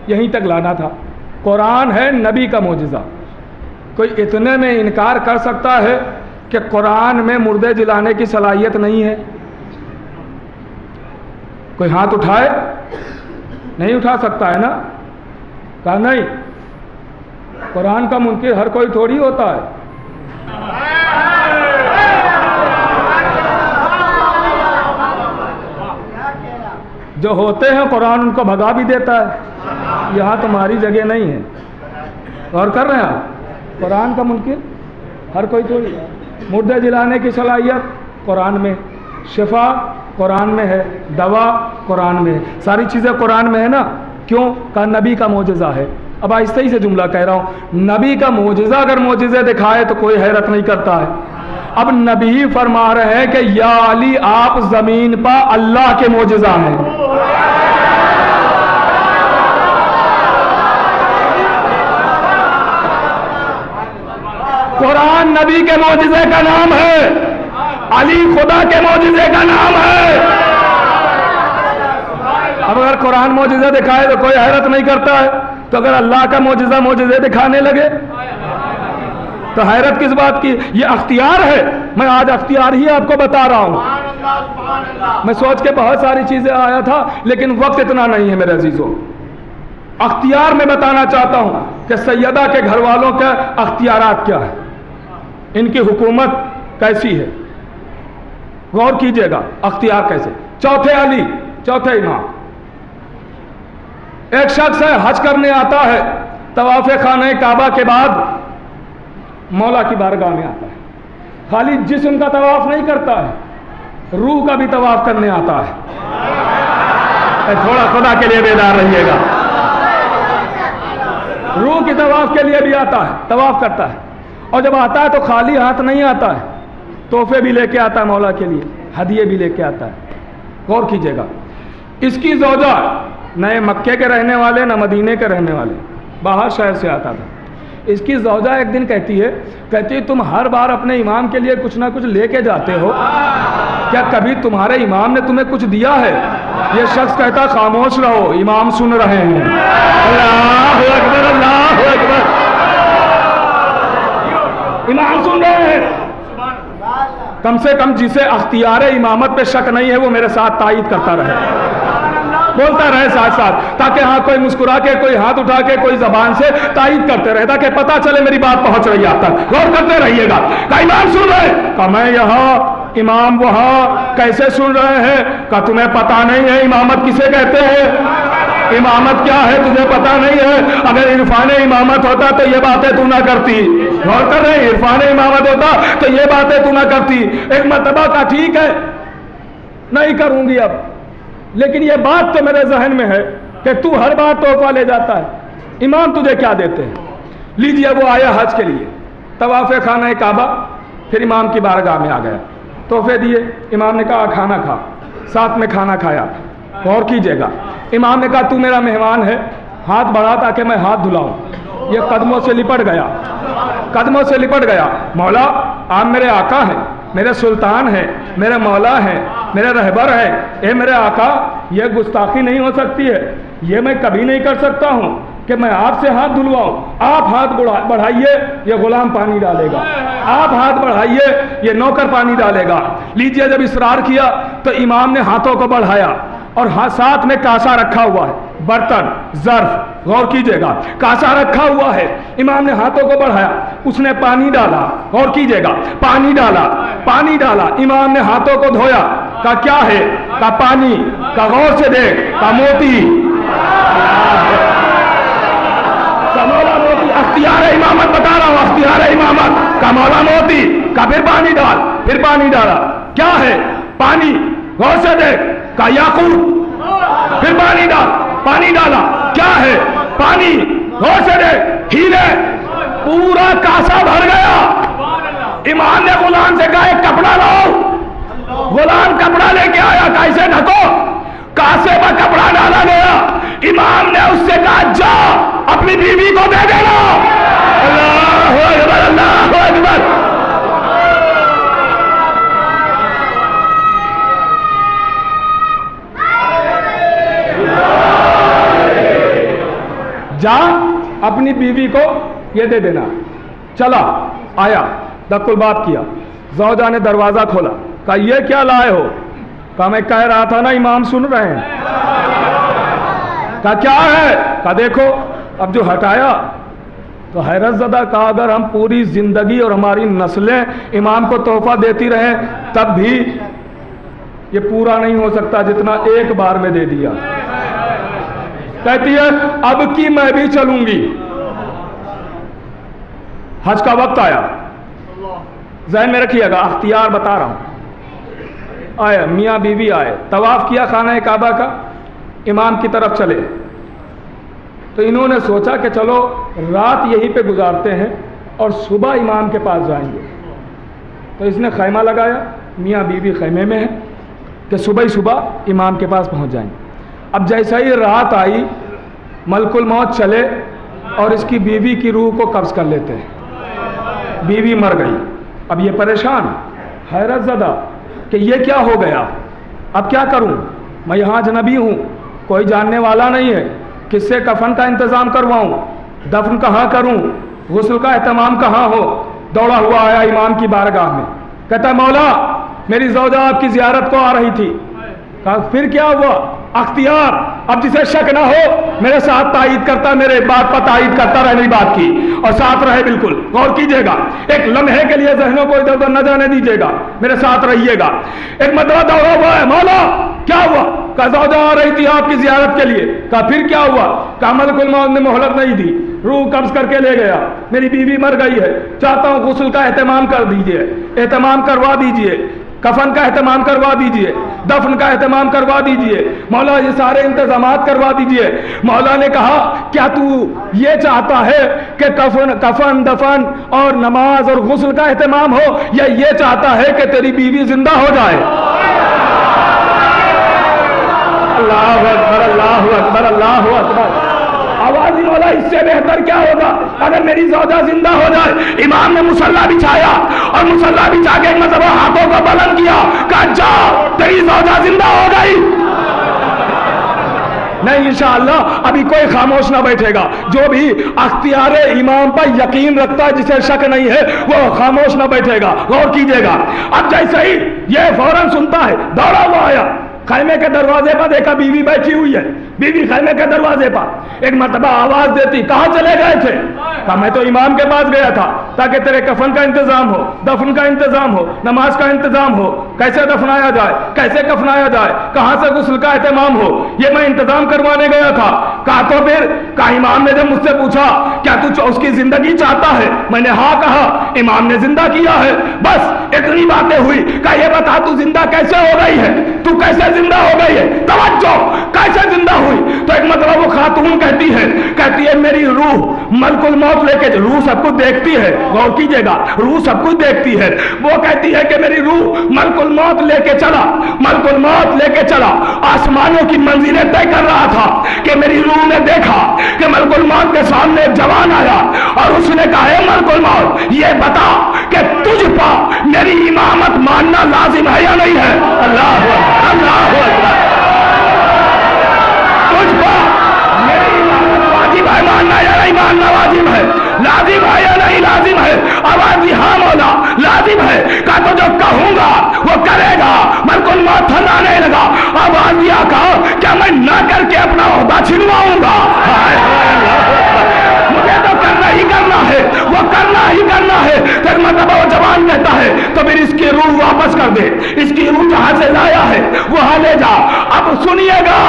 यहीं तक लाना था। कुरान है नबी का मोजिज़ा। कोई इतने में इनकार कर सकता है कि कुरान में मुर्दे जिलाने की सलाहियत नहीं है? कोई हाथ उठाए? नहीं उठा सकता है ना? कहा नहीं, कुरान का मुनकिर हर कोई थोड़ी होता है। जो होते हैं कुरान उनको भगा भी देता है। यहाँ तुम्हारी जगह नहीं है। और कर रहे हैं आप, कुरान का मुनकिर हर कोई थोड़ी। मुर्दे जिलाने की सलाहियत कुरान में, शिफा कुरान में है, दवा कुरान में है, सारी चीज़ें कुरान में है ना। क्यों? कहा नबी का मोजिज़ा है। अब आहिस्ते ही से जुमला कह रहा हूँ, नबी का मोजिज़ा अगर मोजिज़े दिखाए तो कोई हैरत नहीं करता है। अब नबी फरमा रहे हैं कि या अली आप ज़मीन पर अल्लाह के मोजिज़ा हैं। कुरान नबी के मोजिज़े का नाम है, अली खुदा के मोजिज़े का नाम है। अब अगर कुरान मोजिज़ा दिखाए तो कोई हैरत नहीं करता है, तो अगर अल्लाह का मोजिज़ा मोजिज़े दिखाने लगे तो हैरत किस बात की? ये अख्तियार है। मैं आज अख्तियार ही आपको बता रहा हूं। मैं सोच के बहुत सारी चीजें आया था लेकिन वक्त इतना नहीं है मेरे अजीजों। अख्तियार में बताना चाहता हूं कि सैयदा के घर वालों के अख्तियारात क्या है, इनकी हुकूमत कैसी है। गौर कीजिएगा, अख्तियार कैसे। चौथे अली, चौथे इमाम। एक शख्स है, हज करने आता है, तवाफ़ खाने काबा के बाद मौला की बारगाह में आता है। खाली जिस्म का तवाफ नहीं करता है, रूह का भी तवाफ करने आता है। थोड़ा खुदा के लिए बेदार रहिएगा। रूह की तवाफ के लिए भी आता है, तवाफ करता है। और जब आता है तो खाली हाथ नहीं आता है, तोहफे भी लेके आता है मौला के लिए, हदिये भी लेके आता है। गौर कीजिएगा, इसकी ज़ौजा न मक्के के रहने वाले न मदीने के रहने वाले, बाहर शहर से आता था। इसकी ज़ौजा एक दिन कहती है तुम हर बार अपने इमाम के लिए कुछ ना कुछ लेके जाते हो, क्या कभी तुम्हारे इमाम ने तुम्हें कुछ दिया है? ये शख्स कहता खामोश रहो, इमाम सुन रहे हैं। अल्लाह अकबर, अल्लाह अकबर। इमाम सुन रहे हैं। कम से कम जिसे अख्तियार इमामत पे शक नहीं है वो मेरे साथ तायीद करता रहे, बोलता रहे साथ साथ, ताकि हाँ कोई मुस्कुरा के, कोई हाथ उठा के, कोई जबान से तायीद करते रहे, ताकि पता चले मेरी बात पहुंच रही है आप तक। गौर करते रहिएगा। का इमाम सुन रहे, का मैं यहाँ, इमाम वहां, कैसे सुन रहे हैं? का तुम्हें पता नहीं है इमामत किसे कहते हैं? इमामत क्या है तुझे पता नहीं है? अगर इरफान इमामत होता तो ये बातें तू ना करती। गौर कर रहे, इरफान इमामत होता तो ये बातें तू ना करती। एक मर्तबा का ठीक है नहीं करूंगी अब, लेकिन ये बात तो मेरे जहन में है कि तू हर बार तोहफा ले जाता है, इमाम तुझे क्या देते हैं? लीजिए, वो आया हज के लिए, तवाफ़े खाना काबा, फिर इमाम की बारगाह में आ गया, तोहफे दिए। इमाम ने कहा खाना खा, साथ में खाना खाया। गौर कीजिएगा, इमाम ने कहा तू मेरा मेहमान है, हाथ बढ़ा ताकि मैं हाथ धुलाऊं। ये कदमों से लिपट गया, कदमों से लिपट गया। मौला आप मेरे आका हैं, मेरे सुल्तान हैं, मेरे मौला हैं, मेरे रहबर हैं। ए मेरे आका, ये गुस्ताखी नहीं हो सकती है, ये मैं कभी नहीं कर सकता हूँ कि मैं आपसे हाथ धुलवाऊं। आप हाथ बढ़ाइए, ये गुलाम पानी डालेगा। आप हाथ बढ़ाइए, ये नौकर पानी डालेगा। लीजिए, जब इसरार किया तो इमाम ने हाथों को बढ़ाया और साथ में कासा रखा हुआ है, बर्तन, ज़र्फ। गौर कीजिएगा, कासा रखा हुआ है। इमाम ने हाथों को बढ़ाया, उसने पानी डाला। गौर कीजिएगा, पानी डाला, पानी डाला। इमाम ने हाथों को धोया, का क्या है? का पानी। का गौर से देख, का मोती, का मौला मोती। अख्तियार इमामत बता रहा हूं, अख्तियार इमामत का मौला मोती। का फिर पानी डाल, फिर पानी डाला, क्या है? पानी। गौर से देख, का याकूत। फिर पानी डाल, पानी डाला, क्या है? पानी। गौर से देख, हीरे। पूरा कासा भर गया। इमाम ने गुलाम से कहा एक कपड़ा लाओ। गुलाम कपड़ा लेके आया, कैसे ढको? कासे में कपड़ा डाला गया। इमाम ने उससे कहा जा अपनी बीवी को दे देना। अल्लाहु अकबर, अल्लाहु अकबर। जा अपनी बीवी को ये दे देना। चला आया, दक्कुल बात किया। ज़ौजा ने दरवाजा खोला, कहा ये क्या लाए हो? कहा मैं कह रहा था ना इमाम सुन रहे हैं। कहा क्या है? कहा देखो। अब जो हटाया तो हैरत ज़दा, कहा अगर हम पूरी जिंदगी और हमारी नस्लें इमाम को तोहफा देती रहे तब भी ये पूरा नहीं हो सकता जितना एक बार में दे दिया। कहती है अब की मैं भी चलूंगी। हज का वक्त आया, ज़हन में रखिएगा, अख्तियार बता रहा हूं। आए मियाँ बीवी आए, तवाफ किया खाना काबा का, इमाम की तरफ चले। तो इन्होंने सोचा कि चलो रात यहीं पे गुजारते हैं और सुबह इमाम के पास जाएंगे। तो इसने खैमा लगाया, मियाँ बीवी खैमे में है कि सुबह ही सुबह इमाम के पास पहुंच जाएंगे। अब जैसा ही रात आई, मलकुल मौत चले और इसकी बीवी की रूह को कब्ज कर लेते हैं। बीवी मर गई। अब ये परेशान, हैरत ज़दा कि ये क्या हो गया, अब क्या करूं? मैं यहाँ अजनबी हूँ, कोई जानने वाला नहीं है, किससे कफन का इंतज़ाम करवाऊं, दफन कहाँ करूं, गुस्ल का एहतमाम कहाँ हो? दौड़ा हुआ आया इमाम की बारगाह में, कहता मौला मेरी ज़ौजा आपकी ज़ियारत को आ रही थी। कहा फिर क्या हुआ? अख्तियार, अब जिसे शक ना हो मेरे साथ तायीद करता, मेरे बात पर तायीद करता रहे मेरी बात की, और साथ रहे, बिल्कुल गौर कीजिएगा, एक लम्हे के लिए जहनों को इधर उधर न जाने दीजिएगा, मेरे साथ रहिएगा। एक मदरा दौड़ा हुआ है, मौला क्या हुआ? कहा ज़ौजा आ रही थी आपकी ज़ियारत के लिए। कहा फिर क्या हुआ? कहा मलकुल मौत ने मोहलत नहीं दी, रूह कब्ज करके ले गया, मेरी बीवी मर गई है, चाहता हूँ गुस्ल का एहतमाम कर दीजिए, एहतमाम करवा दीजिए, कफन का एहतमाम करवा दीजिए, दफन का एहतमाम करवा दीजिए, मौला ये सारे इंतजामात करवा दीजिए। मौला ने कहा क्या तू ये चाहता है कि कफन दफन और नमाज और गुस्ल का एहतमाम हो, या ये चाहता है कि तेरी बीवी जिंदा हो जाए? अल्लाहु अकबर, अल्लाहु अकबर, अल्लाहु अकबर। आवाज़ मौला इससे बेहतर क्या होगा अगर मेरी ज़ौजा जिंदा हो जाए। इमाम ने मुसल्ला बिछाया और मुसल्ला बिछा के मतलब हाथों को बुलंद किया, कहा जा तेरी ज़ौजा जिंदा हो गई। नहीं इंशाअल्लाह अभी कोई खामोश ना बैठेगा। जो भी अख्तियारे इमाम पर यकीन रखता है, जिसे शक नहीं है, वो खामोश ना बैठेगा। गौर कीजिएगा। अब जैसे ही ये फौरन सुनता है, दौड़ा हुआ आया, खैमे के दरवाजे पर देखा बीवी बैठी हुई है, बीवी खैमे के दरवाजे पर एक मर्तबा आवाज देती, कहाँ चले गए थे? कहा मैं तो इमाम के पास गया था ताकि तेरे कफन का इंतजाम हो, दफन का इंतजाम हो, नमाज का इंतजाम हो, कैसे दफनाया जाए, कैसे कफनाया जाए, कहाँ से गुस्ल का एहतमाम हो, ये मैं इंतजाम करवाने गया था। कहा तो फिर? कहा इमाम ने जब मुझसे पूछा क्या तू उसकी जिंदगी चाहता है, मैंने हाँ कहा, इमाम ने जिंदा किया है, बस इतनी बातें हुई। कहा ये बता तू जिंदा कैसे हो गई है, तू कैसे जिंदा हो गई है? तवज्जो, कैसे जिंदा हुई? तो एक मतलब वो खातून कहती है मेरी रूह मलकुल मौत लेके, रूह सब कुछ देखती है, गौर कीजिएगा, रूह सब कुछ देखती है। वो कहती है कि मेरी रूह मलकुल मौत लेके चला, मलकुल मौत लेके चला, आसमानों की मंजिलें तय कर रहा था कि मेरी रूह ने देखा कि मलकुल मौत के सामने एक जवान आया और उसने कहा है मलकुल मौत ये बता कि तुझ पर मेरी इमामत मानना लाजिम है या नहीं है? अल्लाह अल्लाह अल्लाह, तुझ पर मेरी इमामत वाजिब है मानना या नहीं मानना? वाजिब है। लाजिम है या नहीं लाजिम है? आवाज दी हाँ मौला लाजिम है। कहा तो जो कहूंगा वो करेगा। मलकुल मौत थर्राने लगा, आवाज दिया कहा क्या मैं ना करके अपना ओहदा छिनवाऊंगा? मुझे तो करना ही करना है, वो करना ही करना है। फिर मतलब वो जवान कहता है तो फिर इसकी रूह वापस कर दे, इसकी रूह जहां से लाया है वहां ले जा। अब सुनिएगा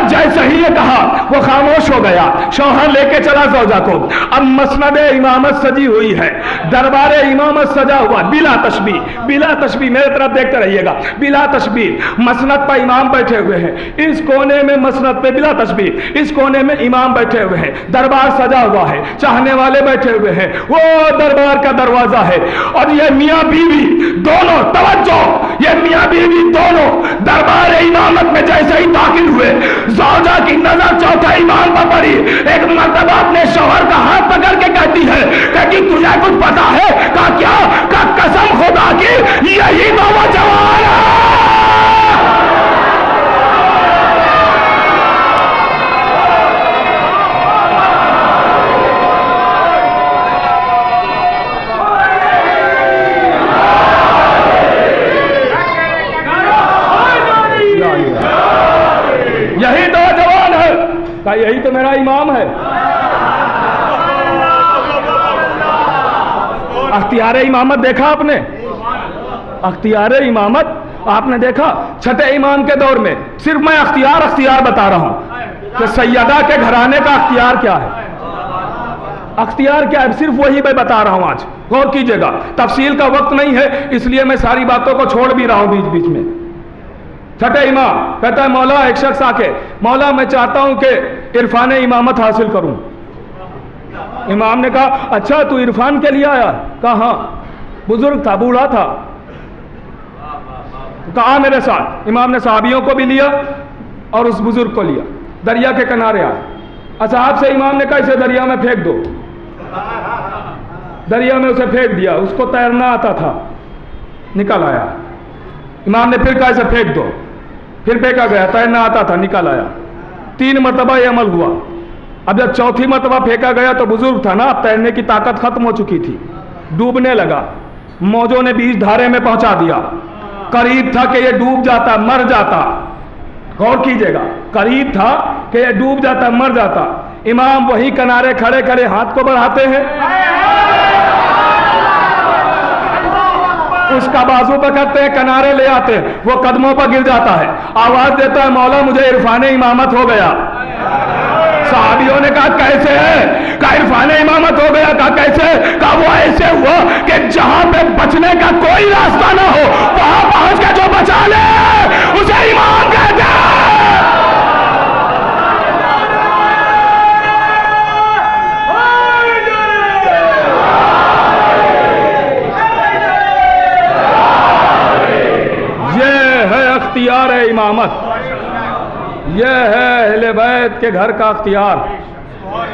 जैसे ही ये कहा वो खामोश हो गया। शौहर लेके चला ज़ौजा को। अब मसनद इमामत सजी हुई है, दरबार इमामत सजा हुआ बिला तशबीह, बिला तशबीह, मेरे तरफ देखते रहिएगा, बिला तशबीह। मसनद पर इमाम बैठे हुए हैं, इस कोने में मसनद पे बिला तशबीह, इस कोने में इमाम बैठे हुए हैं, दरबार सजा हुआ है, चाहने वाले बैठे हुए हैं, वो दरबार का दरवाजा है। और ये मियाँ बीवी दोनों, तवज्जो, ये मियाँ बीवी दोनों दरबार इमामत में जैसे ही दाखिल हुए, ज़ौजा की नजर चौथा इमाम पर पड़ी। एक मर्तबा अपने शौहर का हाथ पकड़ के कहती है कि तुझे कुछ पता है? का क्या? का कसम खुदा की, यही तो वो जवान है। यही तो जवान है, का यही तो मेरा इमाम है। अख्तियारे इमामत देखा आपने? अख्तियारे इमामत आपने देखा? छठे इमाम के दौर में सिर्फ मैं अख्तियार बता रहा हूं कि सैयदा के घराने का अख्तियार क्या है, अख्तियार क्या है, सिर्फ वही मैं बता रहा हूं। आज गौर कीजिएगा, तफसील का वक्त नहीं है इसलिए मैं सारी बातों को छोड़ भी रहा हूं बीच बीच में। छठे इमाम कहता है, मौला, एक शख्स आके, मौला मैं चाहता हूं कि इरफान इमामत हासिल करूं। इमाम ने कहा, अच्छा तू इरफान के लिए आया? कहा हाँ। बुजुर्ग था, बूढ़ा था, कहा मेरे साथ। इमाम ने साहबियों को भी लिया और उस बुजुर्ग को लिया, दरिया के किनारे आए। असहाब से इमाम ने कहा इसे दरिया में फेंक दो। दरिया में उसे फेंक दिया, उसको तैरना आता था, निकल आया। इमाम ने फिर कहा इसे फेंक दो, फिर फेंका गया, तैरना आता था, निकल आया। 3 मरतबा यह अमल हुआ। अब जब चौथी मरतबा फेंका गया तो बुजुर्ग था ना, अब तैरने की ताकत खत्म हो चुकी थी, डूबने लगा। मौजों ने बीच धारे में पहुंचा दिया, करीब था कि यह डूब जाता, मर जाता। गौर कीजिएगा, करीब था कि यह डूब जाता, मर जाता। इमाम वही किनारे खड़े खड़े हाथ को बढ़ाते हैं, उसका बाजू पकड़ते हैं, किनारे ले आते हैं, वो कदमों पर गिर जाता है, आवाज देता है, मौला मुझे इरफान इमामत हो गया। साहबियों ने कहा कैसे है? कहा इरफान इमामत हो गया। कहा कैसे? कहा वो ऐसे हुआ कि जहां पे बचने का कोई रास्ता ना हो वहां पहुंच के जो बचा ले उसे इमाम कहते हैं। अख्तियार है इमामत, यह है अहले बैत के घर का अख्तियार,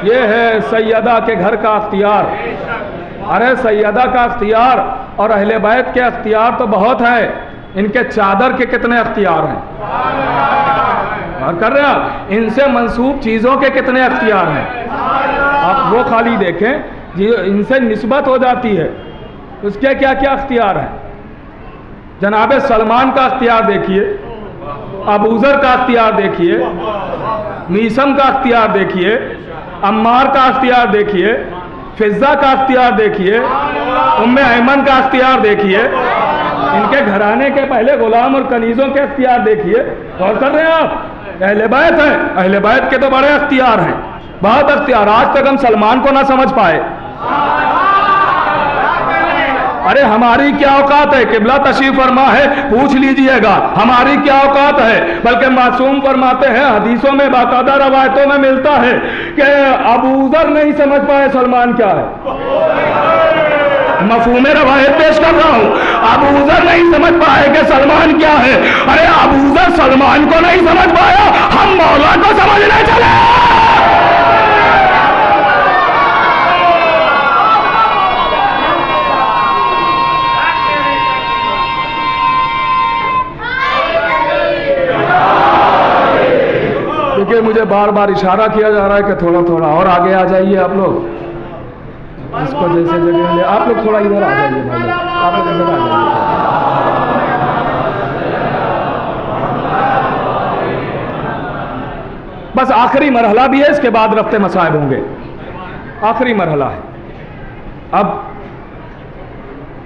यह है सैयदा के घर का अख्तियार। अरे सैयदा का अख्तियार और अहले बैत के अख्तियार तो बहुत है, इनके चादर के कितने अख्तियार हैं, और कर रहे हैं इनसे मंसूब चीज़ों के कितने अख्तियार हैं। आप वो खाली देखें जो इनसे निस्बत हो जाती है उसके क्या क्या अख्तियार हैं। जनाब सलमान का अख्तियार देखिए, अबूजर का अख्तियार देखिए, मीसम का अख्तियार देखिए, अम्मार का अख्तियार देखिए, फिजा का अख्तियार देखिए, उम्मे ऐमन का अख्तियार देखिए, इनके घराने के पहले गुलाम और कनीज़ों के अख्तियार देखिए। गौर कर रहे हैं आप? अहले बैत हैं, अहले बैत के तो बड़े अख्तियार हैं, बहुत अख्तियार। आज तक हम सलमान को ना समझ पाए। अरे हमारी क्या औकात है, किबला तशरीफ फरमा है, पूछ लीजिएगा हमारी क्या औकात है। बल्कि मासूम फरमाते हैं, हदीसों में बाकायदा रवायतों में मिलता है कि अबूजर नहीं समझ पाए सलमान क्या है। मफहूम रवायत पेश कर रहा हूं, अबूजर नहीं समझ पाए कि सलमान क्या है। अरे अबूजर सलमान को नहीं समझ पाया, हम मौला को समझने चले। देखिए मुझे बार बार इशारा किया जा रहा है कि थोड़ा थोड़ा और आगे आ जाइए आप लोग, इसको जैसे जगह ले, आप लोग थोड़ा इधर आ जाइए भाई लोग, आप लोग इधर आ जाइए। बस आखिरी मरहला भी है, इसके बाद रफ्ते मसाइब होंगे। आखिरी मरहला है, अब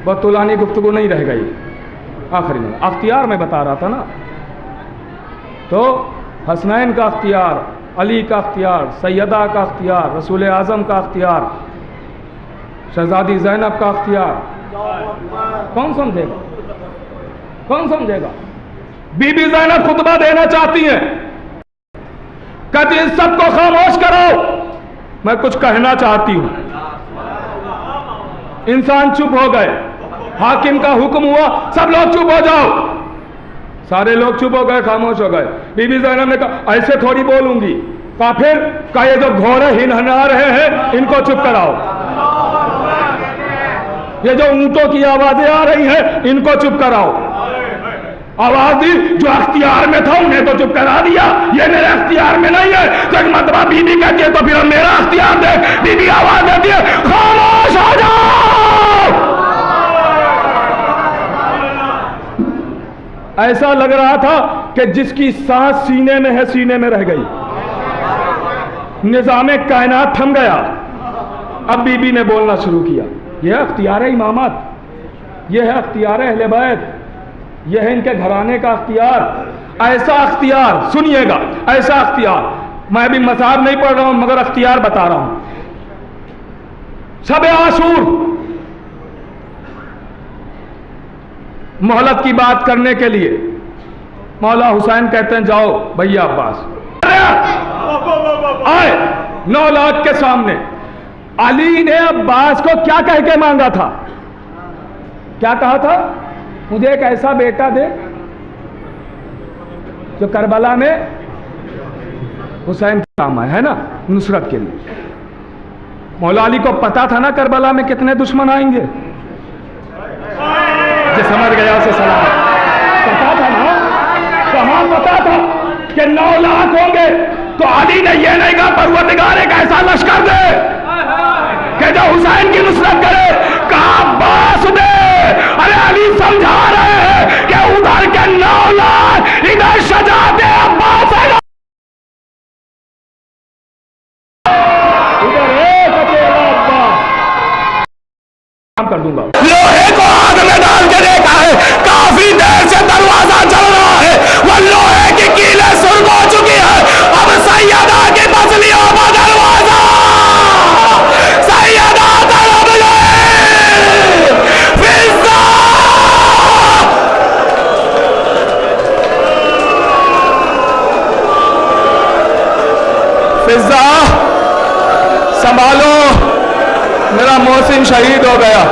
बहुत तुलानी गुफ्तगू नहीं रह गई। आखिरी मरहला अख्तियार में बता रहा था ना, तो हसनैन का अख्तियार, अली का अख्तियार, सैयदा का अख्तियार, रसूल आज़म का अख्तियार, शहजादी ज़ैनब का अख्तियार। कौन समझेगा? कौन समझेगा? बीबी ज़ैनब खुतबा देना चाहती हैं, कहती है सबको खामोश करो, मैं कुछ कहना चाहती हूं। इंसान चुप हो गए, हाकिम का हुक्म हुआ सब लोग चुप हो जाओ, सारे लोग चुप हो गए, खामोश हो गए। बीबी ज़ैनब ने कहा ऐसे थोड़ी बोलूंगी। कहा फिर का ये जो घोड़े हिनहना रहे हैं इनको चुप कराओ, ये जो ऊंटों की आवाजें आ रही हैं इनको चुप कराओ। आवाज दी, जो अख्तियार में था उन्हें तो चुप करा दिया, ये मेरे अख्तियार में नहीं है। तो एक मरतबा बीबी कहती है तो फिर मेरा अख्तियार दे। बीबी आवाज देती है खामोश हो जाओ। ऐसा लग रहा था कि जिसकी सांस सीने में है सीने में रह गई, निजाम कायनात थम गया। अब बीबी ने बोलना शुरू किया, यह अख्तियार है इमामत, यह है अख्तियार अहले बैत, यह है इनके घराने का अख्तियार। ऐसा अख्तियार, सुनिएगा, ऐसा अख्तियार, मैं अभी मज़ाब नहीं पढ़ रहा हूं मगर अख्तियार बता रहा हूं। शब आशूर मोहलत की बात करने के लिए मौला हुसैन कहते हैं जाओ भैया अब्बास आए 9 लाख के सामने। अली ने अब्बास को क्या कह के मांगा था? क्या कहा था? मुझे एक ऐसा बेटा दे जो करबला में हुसैन के काम आए, है ना, नुसरत के लिए। मौला अली को पता था ना करबला में कितने दुश्मन आएंगे, जो समझ गया उसे सलाम। पता था ना, कहां पता था कि 9 लाख होंगे। तो अली ने यह नहीं कहा परवरदिगार एक ऐसा लश्कर दे कि जो हुसैन की नुसरत करे, कहा अब्बास दे। अरे अली समझा रहे हैं कि उधर के 9 लाख इधर शजाते अब्बास है, इधर एक अकेला अब्बास। काम कर दूंगा। लोहे को आग में डाल के देखा है, काफी देर से दरवाजा चल रहा है, वो लोहे की कीलें सुर्ख हो चुकी है। अब सैयदा की बसलियों का दरवाजा, सैयदा तड़प गए। फिज़ा फिज़ा संभालो, मेरा मोहसिन शहीद हो गया।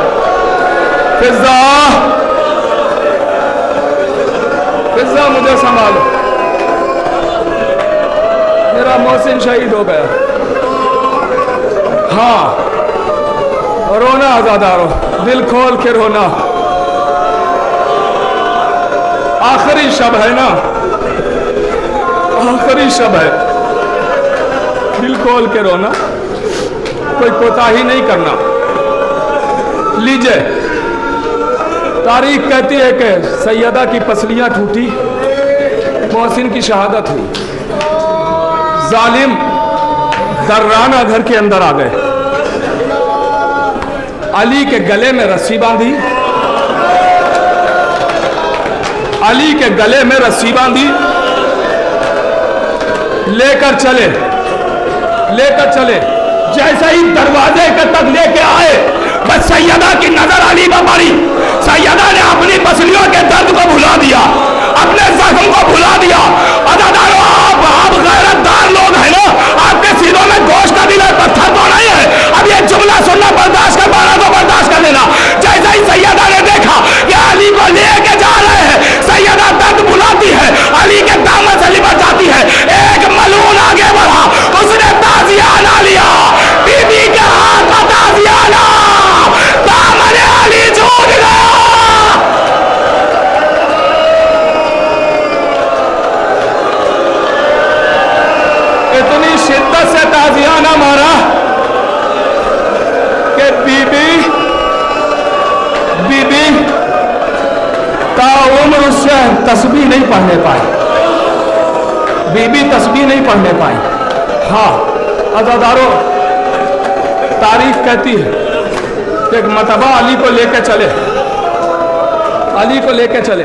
फिज़ा फिज़ा मुझे संभालो, मेरा मोहसिन शहीद हो गया। हाँ रोना आजादारो, दिल खोल के रोना, आखिरी शब है ना, आखिरी शब है, दिल खोल के रोना, कोई कोताही नहीं करना। लीजिए, तारीख कहती है कि सैयदा की पसलियां टूटी, मोहसिन की शहादत हुई। जालिम दर्राना घर के अंदर आ गए, अली के गले में रस्सी बांधी, अली के गले में रस्सी बांधी, लेकर चले, लेकर चले। जैसे ही दरवाजे के तक लेके आए, बस सैयदा की नजर अली पर पड़ी। सैयदा ने अपनी पसलियों के दर्द को भुला दिया, अपने जख्म को भुला दिया। अदादारो, आप गैरतदार लोग हैं ना, आपके सीनों में गोश्त का दिल है, पत्थर तो नहीं है। अब ये जुमला सुनना बर्दाश्त कर पाना तो बर्दाश्त कर लेना। जैसे ही सैयदा ने देखा कि अली को लेके जा रहे हैं, सैयदा दर्द बुलाती है, अली के दामन से लिपट जाती है। एक मलून आगे बढ़ा, उसने ताजियाना लिया, बीबी के हाथ का ताजियाना, दामन अली छूट गया। इतनी शिद्दत से ताजियाना मारा कि बीबी ताउम्र उससे तस्बीह नहीं पढ़ने पाई, बीबी तस्बीह नहीं पढ़ने पाई। हाँ अज़ादारों, तारीख कहती है कि एक मतबा अली को लेके चले, अली को लेके चले।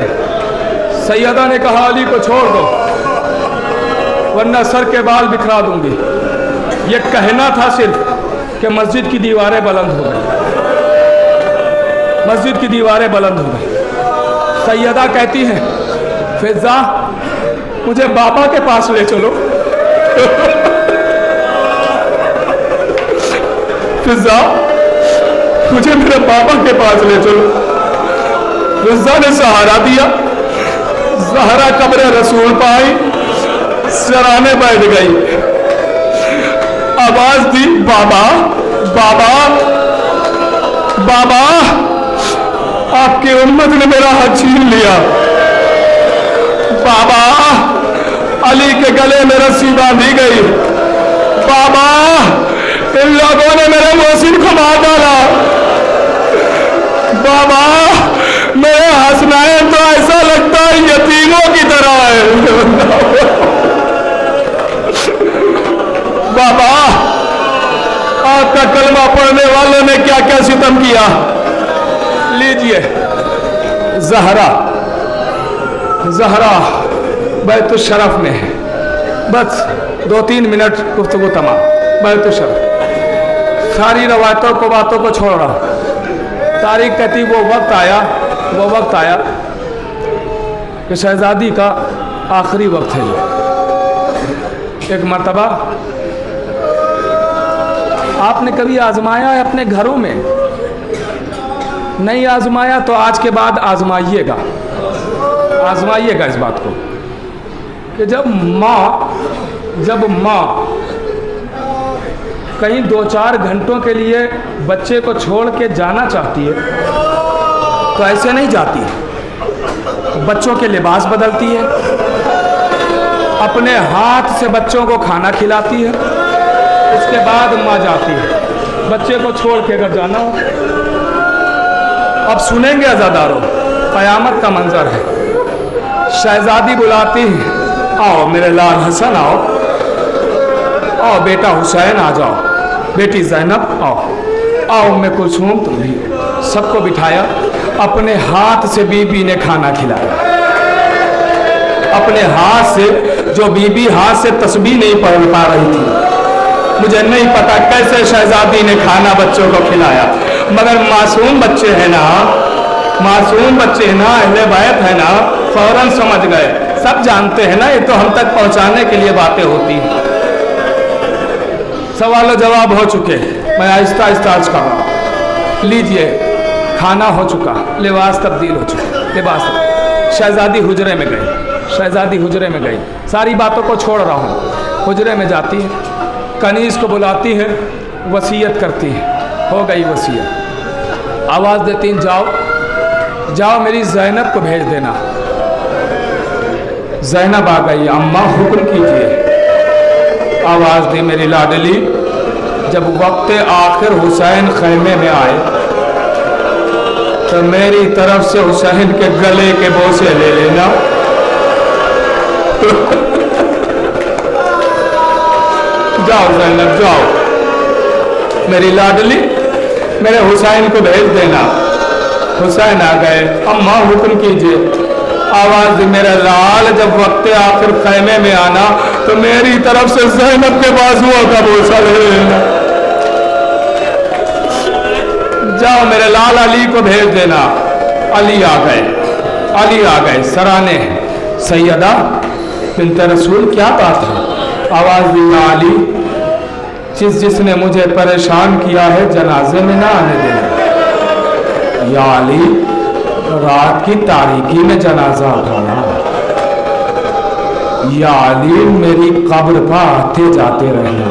सैयदा ने कहा अली को छोड़ दो, वरना सर के बाल बिखरा दूंगी। ये कहना था सिर्फ कि मस्जिद की दीवारें बुलंद हो गई, मस्जिद की दीवारें बुलंद हो गई। सैयदा कहती हैं, फिजा मुझे बाबा के पास ले चलो। फिजा मुझे मेरे बाबा के पास ले चलो। फिजा ने सहारा दिया, ज़हरा कब्र रसूल पाई, सराने बैठ गई, आवाज दी, बाबा बाबा बाबा, आपकी उम्मत ने मेरा हाथ छीन लिया। बाबा, अली के गले में रस्सी बांधी गई। बाबा, इन लोगों ने मेरे मोहसिन को मार डाला। बाबा, मेरे हंसनाएं तो ऐसा लगता है यतीमों की तरह है। बाबा, आपका कलमा पढ़ने वालों ने क्या क्या सितम किया। लीजिए, ज़हरा, ज़हरा बैतुल शरफ में है। बस 2-3 मिनट गुफ्तगू तमाम। बैतुल शरफ, सारी रवायतों को बातों को छोड़ रहा हूँ। तारीख कहती वो वक्त आया कि शहजादी का आखिरी वक्त है। ये एक मर्तबा आपने कभी आजमाया है अपने घरों में? नहीं आजमाया तो आज के बाद आजमाइएगा, आजमाइएगा इस बात को कि जब माँ कहीं 2-4 घंटों के लिए बच्चे को छोड़ के जाना चाहती है तो ऐसे नहीं जाती है, बच्चों के लिबास बदलती है, अपने हाथ से बच्चों को खाना खिलाती है, उसके बाद माँ जाती है बच्चे को छोड़ के अगर जाना हो। अब सुनेंगे अज़ादारों, क़यामत का मंजर है। शहजादी बुलाती है, आओ मेरे लाल हसन, आओ बेटा हुसैन आ जाओ, बेटी ज़ैनब आओ उम्मे कुलसूम तुम भी। सबको बिठाया, अपने हाथ से बीबी ने खाना खिलाया, अपने हाथ से, जो बीबी हाथ से तस्बीह नहीं पढ़ पा रही थी। मुझे नहीं पता कैसे शहजादी ने खाना बच्चों को खिलाया, मगर मासूम बच्चे हैं ना, मासूम बच्चे हैं ना, अहले बैत है ना, फौरन समझ गए। सब जानते हैं ना, ये तो हम तक पहुंचाने के लिए बातें होती हैं। सवाल जवाब हो चुके, मैं आहिस्ता आहिस्ता अर्ज कर रहा हूँ। लीजिए, खाना हो चुका, लिबास तब्दील हो चुका, लिबास। शहजादी हुजरे में गई, शहजादी हुजरे में गई, सारी बातों को छोड़ रहा हूँ। हुजरे में जाती है, कनीज़ को बुलाती है, वसीयत करती है। हो गई वसीयत, आवाज़ देती, जाओ जाओ मेरी ज़ैनब को भेज देना। ज़ैनब आ गई, अम्मा हुक्म कीजिए। आवाज़ दी, मेरी लाडली, जब वक्त आखिर हुसैन खैमे में आए तो मेरी तरफ से हुसैन के गले के बोसे ले लेना। जाओ ज़ैनब जाओ, मेरी लाडली, मेरे हुसैन को भेज देना। हुसैन आ गए, अम्मा हुक्म कीजिए। आवाज़ दी, मेरा लाल, जब वक्त आखिर खैमे में आना तो मेरी तरफ से ज़ैनब के बाजुओं का बोसा ले लेना। जाओ मेरे लाल, अली को भेज देना। अली आ गए, अली आ गए, सराने हैं। सैयदा बिन्त रसूल, क्या बात है? आवाज़ दी, अली, जिसने मुझे परेशान किया है जनाजे में ना आने देना। या अली, रात की तारीकी में जनाजा उठाना। या अली, मेरी कब्र पर आते जाते रहना।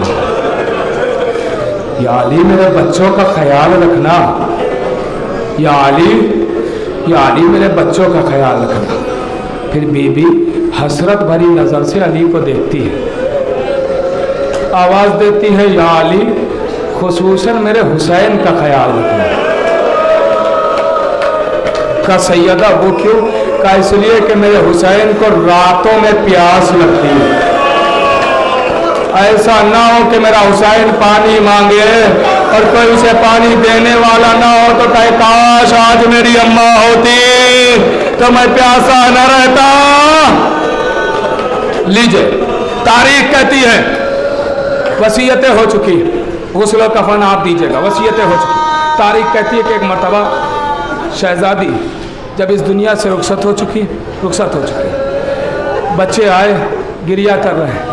या अली, मेरे बच्चों का ख्याल रखना। या अली, मेरे बच्चों का ख्याल रखना। फिर बीबी हसरत भरी नज़र से अली को देखती है, आवाज़ देती है, या अली, खुसूसन मेरे हुसैन का ख्याल रखना। का सैयदा, वो क्यों? का इसलिए कि मेरे हुसैन को रातों में प्यास लगती है। ऐसा ना हो कि मेरा हुसैन पानी मांगे और कोई उसे पानी देने वाला ना हो तो कहे, काश आज मेरी अम्मा होती तो मैं प्यासा न रहता। लीजिए, तारीख कहती है वसीयतें हो चुकी, गुस्ल कफन आप दीजिएगा, वसीयतें हो चुकी। तारीख कहती है कि एक मरतबा शहजादी जब इस दुनिया से रुखसत हो चुकी, बच्चे आए गिरिया कर रहे हैं,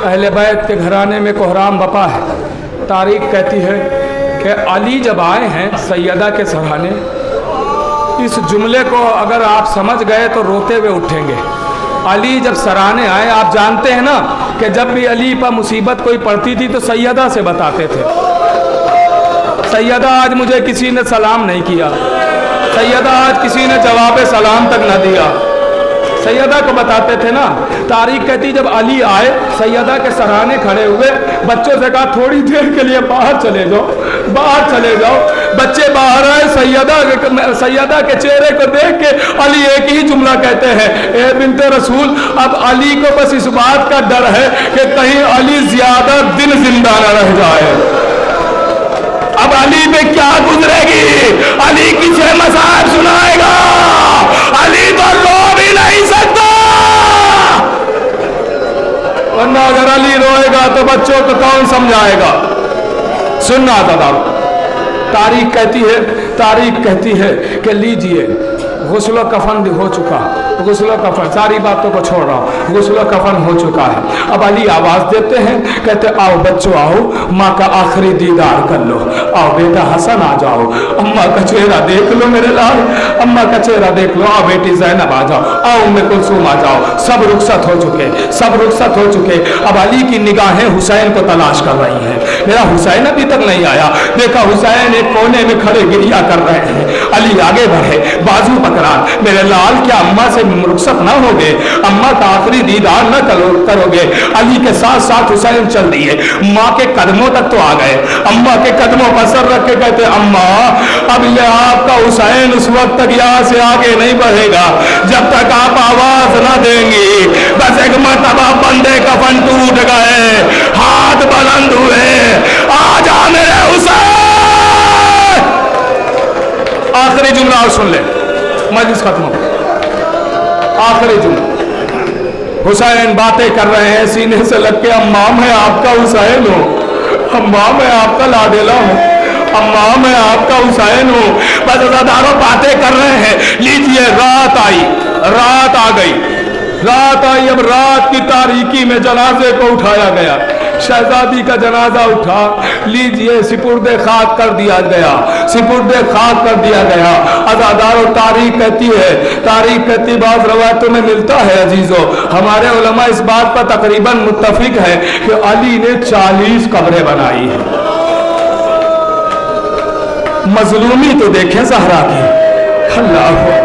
अहले बैत के घराने में कोहराम बपा है। तारीख कहती है कि अली जब आए हैं सैयदा के सराहने, इस जुमले को अगर आप समझ गए तो रोते हुए उठेंगे। अली जब सराहने आए, आप जानते हैं ना कि जब भी अली पर मुसीबत कोई पड़ती थी तो सैयदा से बताते थे, सैयदा आज मुझे किसी ने सलाम नहीं किया, सैयदा आज किसी ने जवाब सलाम तक न दिया, सैयदा को बताते थे ना। तारीख कहती जब अली आए सैयदा के सराहने खड़े हुए, बच्चों से कहा थोड़ी देर के लिए बाहर चले जाओ, बाहर चले जाओ। बच्चे बाहर आए, सैयदा के चेहरे को देख के अली एक ही जुमला कहते हैं, ए बिन्ते रसूल। अब अली को बस इस बात का डर है कि कहीं अली ज्यादा दिन जिंदा न रह जाए। अब अली पे क्या गुजरेगी, अली किसे मसाइब सुनाएगा, अली तो रो भी नहीं सकता, वरना अगर अली रोएगा तो बच्चों को कौन समझाएगा। सुनना दादा, तारीख कहती है कि लीजिए गुस्ल कफन हो चुका, गुस्ल कफन, सारी बातों को छोड़ रहा हूँ, गुस्ल कफन हो चुका है। अब अली आवाज देते हैं, कहते आओ बच्चों आओ, माँ का आखिरी दीदार कर लो, आओ बेटा हसन आ जाओ, अम्मा का चेहरा देख लो मेरे लाल, अम्मा का चेहरा देख लो, आओ बेटी जैनब आ जाओ, आओ उम्मे कुलसूम आ जाओ। सब रुखसत हो चुके, सब रुखसत हो चुके। अब अली की निगाहें हुसैन को तलाश कर रही हैं, मेरा हुसैन अभी तक नहीं आया। देखा हुसैन एक कोने में खड़े गिरिया कर रहे हैं। अली आगे बढ़े, बाजू पकड़ा, मेरे लाल क्या अम्मा से रुखसत ना होगे, अम्मा का आखिरी दीदार न करोगे। अली के साथ साथ हुसैन चल दिए, माँ के कदमों तक तो आ गए। अम्मा के कदमों पर सर रख के कहते अम्मा अब ये आपका हुसैन उस वक्त तक यहाँ से आगे नहीं बढ़ेगा जब तक आप आवाज ना देंगी। बस एक मरतबा बंदे कफन टूट गए, हाथ बुलंद हुए, आजा मेरे हुसैन। आखिरी जुमला और सुन ले, मजलिस खत्म हो। आखिरी जुमला, हुसैन बातें कर रहे हैं सीने से लग के, अम्मा मैं आपका हुसैन हूँ, अम्मा मैं आपका लाडेला हूँ, अम्मा मैं आपका हुसैन हूँ। बस अज़ादारों बातें कर रहे हैं। लीजिए रात आई, रात आ गई, रात आई। अब रात की तारीकी में जनाजे को उठाया गया, शहजादी का जनाजा उठा, लीजिए सिपुर्दे खाक कर दिया गया, सिपुर्दे खाक कर दिया गया। अज़ादारों तारीख कहती है, तारीख कहती बाज़ रवायतों में मिलता है अजीजों, हमारे उलमा इस बात पर तकरीबन मुत्तफिक है कि अली ने 40 कब्रें बनाई है। मजलूमी तो देखें ज़हरा की, अल्लाह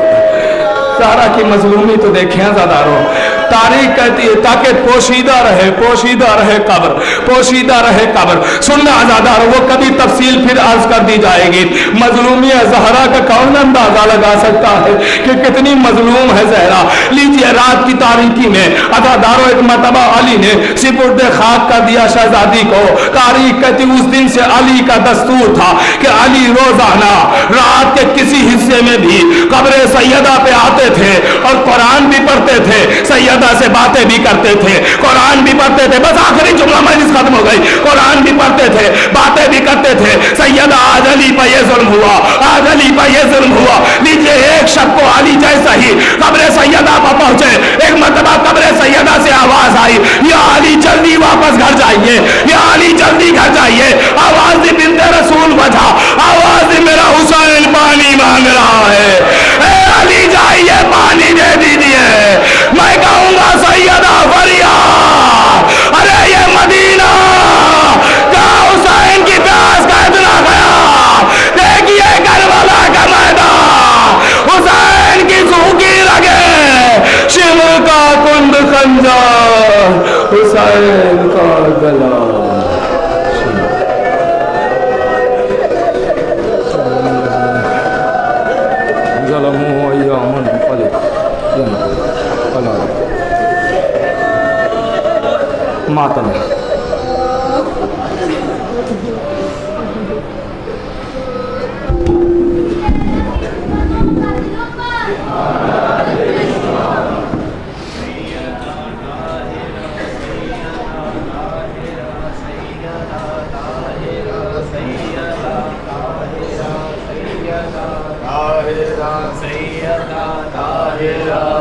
ज़हरा की मजलूमी तो देखें अज़ादारों। तारीख कहती है ताकि पोशीदा रहे, पोशीदा रहे कब्र, पोशीदा रहे कब्र। सुनना आज़ादार, वो कभी तफसील फिर अर्ज कर दी जाएगी। मजलूमी ज़हरा का कौन अंदाजा लगा सकता है कि कितनी मजलूम है ज़हरा। लीजिए रात की तारीकी में आज़ादारों एक मरतबा अली ने सिपुर्दे खाक कर दिया शहजादी को। तारीख कहती उस दिन से अली का दस्तूर था कि अली रोजाना रात के किसी हिस्से में भी कब्र सैयदा पे आते थे और कुरान भी पढ़ते थे, सैयदा से बातें भी करते थे, कुरान भी पढ़ते थे। बस आखिरी जुमला मजलिस खत्म हो गई। कुरान भी पढ़ते थे, बातें भी करते थे। सैयदा आज अली पर ये जुल्म हुआ, आज अली पर ये जुल्म हुआ। लीजिए एक शब को अली जैसा ही कब्र सैयदा पर पहुंचे, एक मरतबा कब्र सैयदा से आवाज आई, या अली जल्दी वापस घर जाइए, या अली जल्दी घर जाइए। आवाज दी बिन्ते रसूल बजा, आवाज दी मेरा हुसैन पानी मांग रहा है, ए अली जाइए पानी दे दीजिए। मैं कहूंगा सैयदा फरियाद, अरे ये मदीना का हुसैन की प्यास का इतना ख्याल, देखिए करबला का मैदान, हुसैन की सूखी लगे, शिव का कुंद खंजर, हुसैन का गला। मातम तेरा